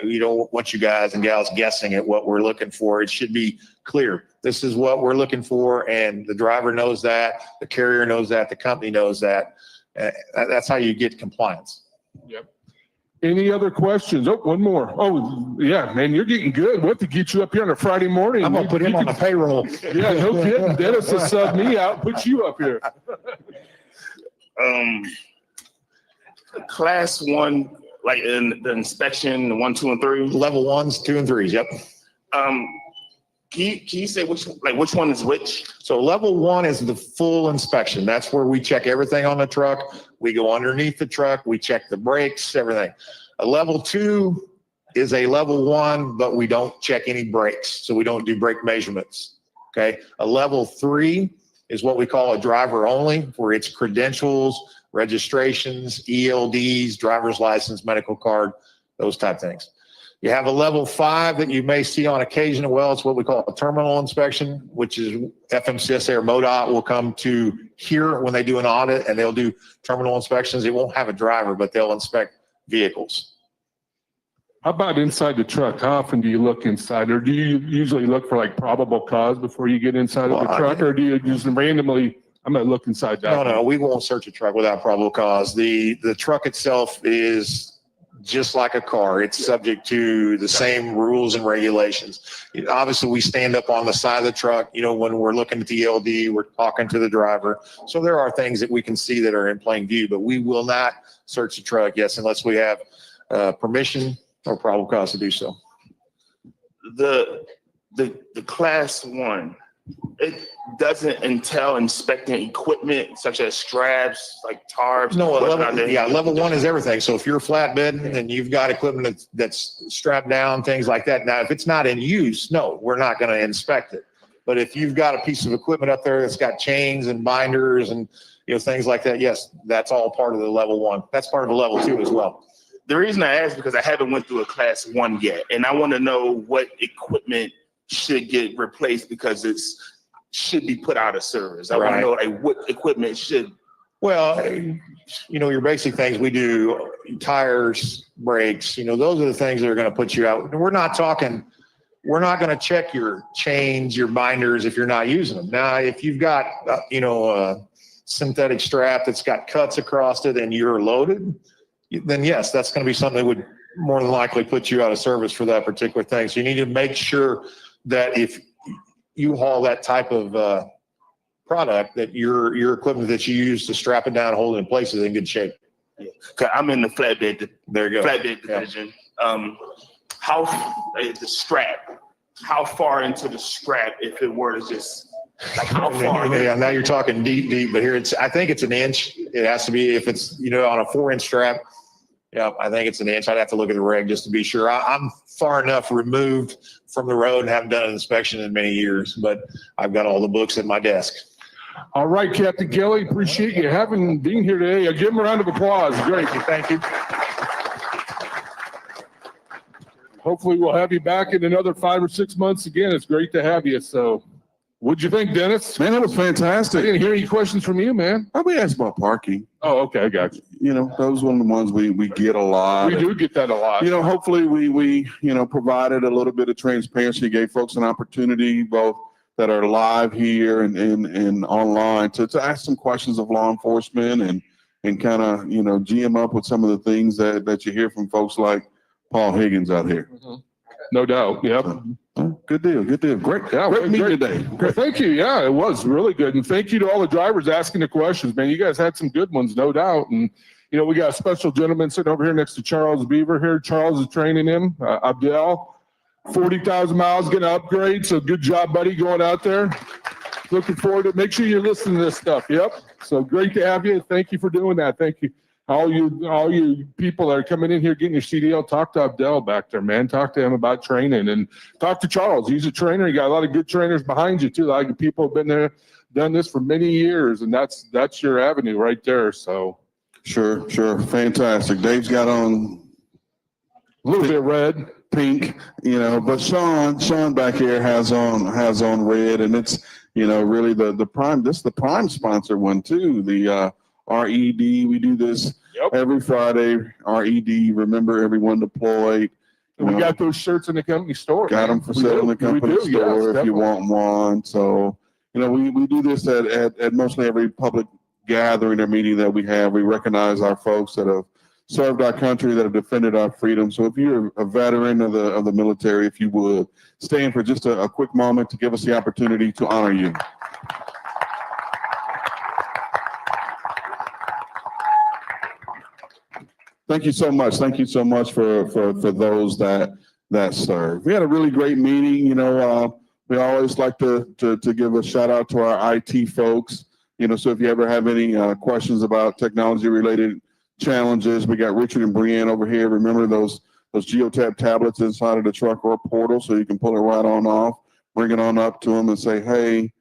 We don't want you guys and gals guessing at what we're looking for. It should be clear. This is what we're looking for, and the driver knows that, the carrier knows that, the company knows that. That's how you get compliance. Yep. Any other questions? Oh, one more. Oh, yeah, man, you're getting good. What to get you up here on a Friday morning? I'm going to put him on the payroll. Yeah, no kidding. Dennis will sub me out, put you up here. Class 1, like in the inspection, 1, 2, and 3? Level 1s, 2, and 3s, yep. Can you say which one is which? So level 1 is the full inspection. That's where we check everything on the truck. We go underneath the truck. We check the brakes, everything. A level 2 is a level 1, but we don't check any brakes. So we don't do brake measurements. Okay. A level 3 is what we call a driver only, where it's credentials, registrations, ELDs, driver's license, medical card, those type things. You have a level 5 that you may see on occasion. Well, it's what we call a terminal inspection, which is FMCSA or MoDOT will come to here when they do an audit, and they'll do terminal inspections. It won't have a driver, but they'll inspect vehicles. How about inside the truck? How often do you look inside, or do you usually look for like probable cause before you get inside of the truck, or do you just randomly, I'm gonna look inside that? No, we won't search a truck without probable cause. The truck itself is just like a car. It's subject to the same rules and regulations. Obviously, we stand up on the side of the truck. When we're looking at the ELD, we're talking to the driver. So there are things that we can see that are in plain view, but we will not search the truck, yes, unless we have permission or probable cause to do so. The class 1, it doesn't entail inspecting equipment such as straps, like tarps. No, level 1 is everything. So if you're flatbedding and you've got equipment that's strapped down, things like that. Now, if it's not in use, no, we're not going to inspect it. But if you've got a piece of equipment up there that's got chains and binders and things like that, yes, that's all part of the level 1. That's part of the level 2 as well. The reason I ask is because I haven't went through a class 1 yet, and I want to know what equipment should get replaced because should be put out of service. I want to know what equipment should. Well, your basic things we do, tires, brakes, those are the things that are going to put you out. We're not going to check your chains, your binders if you're not using them. Now, if you've got, a synthetic strap that's got cuts across it and you're loaded, then yes, that's going to be something that would more than likely put you out of service for that particular thing. So you need to make sure that if you haul that type of product, that your equipment that you use to strap it down and hold it in place is in good shape. Yeah. I'm in the flatbed. There you go. Flatbed division. The strap? How far into the strap if it were to just like how far? Yeah, now you're talking deep, but here I think it's an inch. It has to be if it's on a 4-inch strap. Yeah, I think it's an inch. I'd have to look at the reg just to be sure. I'm far enough removed from the road and haven't done an inspection in many years, but I've got all the books at my desk. All right, Captain Kelley, appreciate you being here today. Give him a round of applause. Great. Thank you. Hopefully we'll have you back in another 5 or 6 months again. It's great to have you. So what'd you think, Dennis? Man, that was fantastic. I didn't hear any questions from you, man. We asked about parking. Oh, okay, I got you. Those are one of the ones we get a lot. We do get that a lot. Hopefully we provided a little bit of transparency, gave folks an opportunity, both that are live here and online, to ask some questions of law enforcement and kind of, GM up with some of the things that you hear from folks like Paul Higgins out here. Mm-hmm. No doubt. Yep. Good deal. Great. Yeah, great meeting today. Great. Thank you. Yeah, it was really good. And thank you to all the drivers asking the questions, man. You guys had some good ones, no doubt. And, we got a special gentleman sitting over here next to Charles Beaver here. Charles is training him. Abdel, 40,000 miles, getting an upgrade. So good job, buddy, going out there. Looking forward to it. Make sure you're listening to this stuff. Yep. So great to have you. Thank you for doing that. Thank you. All you people that are coming in here getting your CDL, talk to Abdel back there, man. Talk to him about training, and talk to Charles. He's a trainer. You got a lot of good trainers behind you too. A lot of people have been there, done this for many years, and that's your avenue right there. So sure, fantastic. Dave's got on a little bit red, pink, but Sean back here has on red, and it's really the prime. This is the prime sponsor one too. The RED, we do this every Friday. RED, remember everyone deployed. And we got those shirts in the company store. Got them for sale in the company store if you want one. So, we do this at mostly every public gathering or meeting that we have. We recognize our folks that have served our country, that have defended our freedom. So if you're a veteran of the military, if you would, stand for just a quick moment to give us the opportunity to honor you. Thank you so much. Thank you so much for those that serve. We had a really great meeting. We always like to give a shout out to our IT folks. So if you ever have any questions about technology related challenges, we got Richard and Brianne over here. Remember those Geotab tablets inside of the truck or portal, so you can pull it right on off, bring it on up to them and say, hey,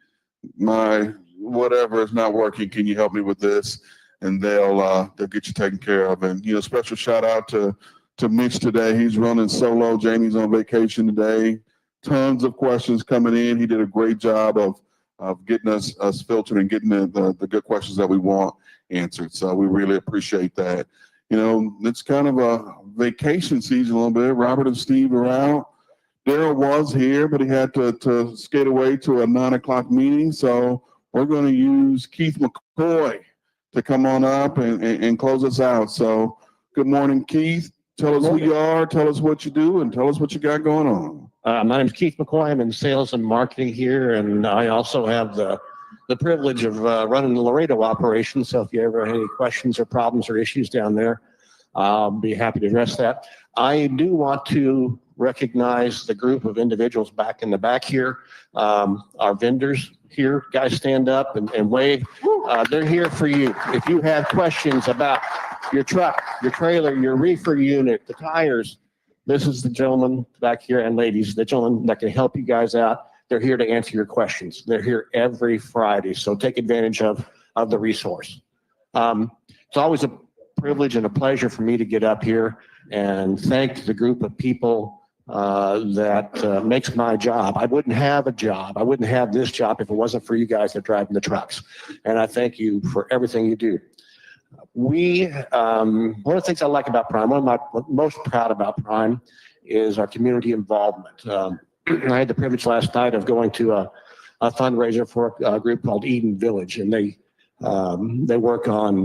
my whatever is not working. Can you help me with this? And they'll get you taken care of. And special shout out to to Mitch today. He's running solo. Jamie's on vacation today. Tons of questions coming in. He did a great job of getting us filtered and getting the good questions that we want answered. So we really appreciate that. You know, it's kind of a vacation season a little bit. Robert and Steve are out. Daryl was here, but he had to skate away to a 9 o'clock meeting. So we're going to use Keith McCoy to come on up and close us out. So good morning, Keith. Tell us who you are, tell us what you do, and tell us what you got going on. My name is Keith McCoy. I'm in sales and marketing here, and I also have the privilege of running the Laredo operation. So if you ever have any questions or problems or issues down there, I'll be happy to address that. I do want to recognize the group of individuals back in the back here, our vendors here. Guys, stand up and wave. They're here for you. If you have questions about your truck, your trailer, your reefer unit, the tires, this is the gentleman back here, and ladies, the gentleman that can help you guys out. They're here to answer your questions. They're here every Friday, so take advantage of the resource. It's always a privilege and a pleasure for me to get up here and thank the group of people that makes my job. I wouldn't have a job. I wouldn't have this job if it wasn't for you guys that are driving the trucks. And I thank you for everything you do. One of the things I like about Prime, one of my most proud about Prime is our community involvement. I had the privilege last night of going to a fundraiser for a group called Eden Village, and they work on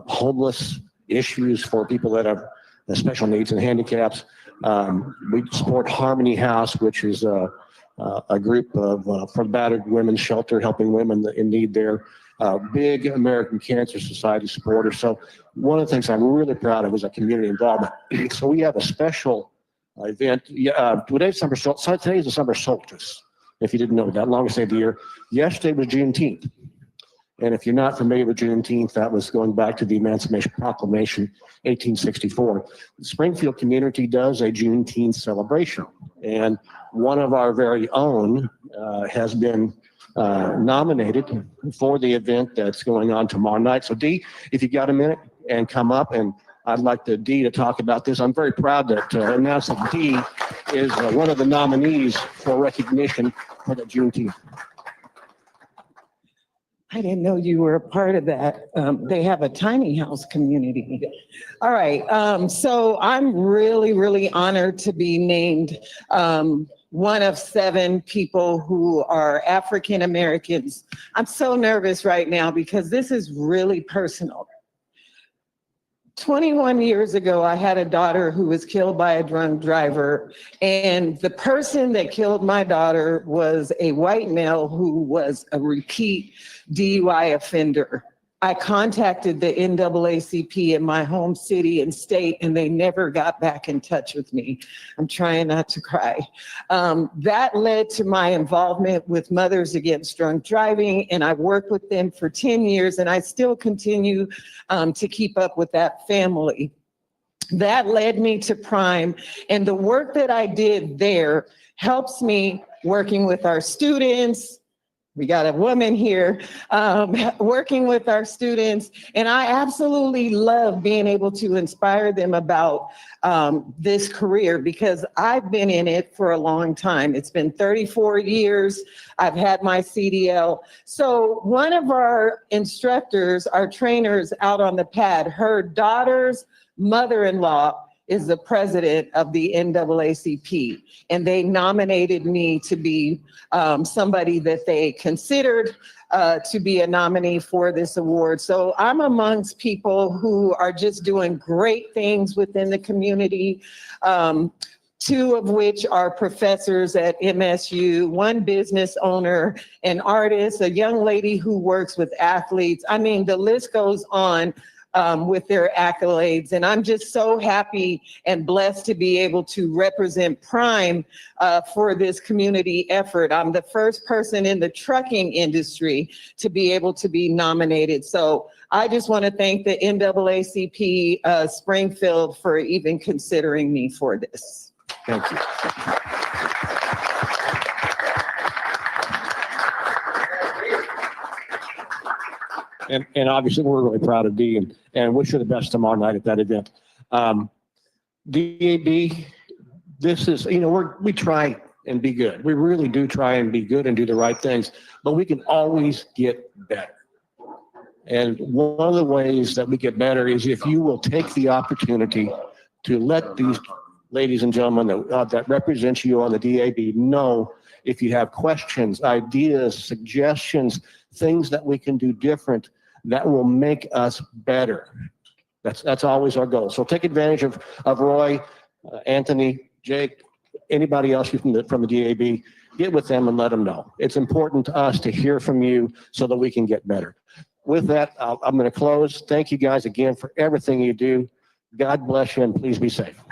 homeless issues for people that have special needs and handicaps. We support Harmony House, which is a group of for battered women's shelter, helping women in need there. Big American Cancer Society supporter. So one of the things I'm really proud of is our community involvement. So we have a special event. Today's the summer solstice. If you didn't know that, longest day of the year. Yesterday was Juneteenth. And if you're not familiar with Juneteenth, that was going back to the Emancipation Proclamation, 1864. The Springfield community does a Juneteenth celebration. And one of our very own has been nominated for the event that's going on tomorrow night. So Dee, if you got a minute and come up, and I'd like Dee to talk about this. I'm very proud that announce that Dee is one of the nominees for recognition for the Juneteenth. I didn't know you were a part of that. They have a tiny house community. All right. So I'm really, really honored to be named one of 7 people who are African Americans. I'm so nervous right now because this is really personal. 21 years ago, I had a daughter who was killed by a drunk driver, and the person that killed my daughter was a white male who was a repeat DUI offender. I contacted the NAACP in my home city and state, and they never got back in touch with me. I'm trying not to cry. That led to my involvement with Mothers Against Drunk Driving, and I've worked with them for 10 years, and I still continue to keep up with that family. That led me to Prime, and the work that I did there helps me working with our students. We got a woman here working with our students, and I absolutely love being able to inspire them about this career because I've been in it for a long time. It's been 34 years. I've had my CDL. So one of our instructors, our trainers out on the pad, her daughter's mother-in-law is the president of the NAACP, and they nominated me to be somebody that they considered to be a nominee for this award. So I'm amongst people who are just doing great things within the community. 2 of which are professors at MSU, 1 business owner, an artist, a young lady who works with athletes. I mean, the list goes on with their accolades. And I'm just so happy and blessed to be able to represent Prime for this community effort. I'm the first person in the trucking industry to be able to be nominated. So I just want to thank the NAACP Springfield for even considering me for this. Thank you. And obviously, we're really proud of Dee and wish her the best tomorrow night at that event. DAB, this is, we try and be good. We really do try and be good and do the right things, but we can always get better. And one of the ways that we get better is if you will take the opportunity to let these ladies and gentlemen that represent you on the DAB know if you have questions, ideas, suggestions, things that we can do different that will make us better. That's always our goal. So take advantage of Roy, Anthony, Jake, anybody else from the DAB. Get with them and let them know. It's important to us to hear from you so that we can get better. With that, I'm going to close. Thank you guys again for everything you do. God bless you and please be safe.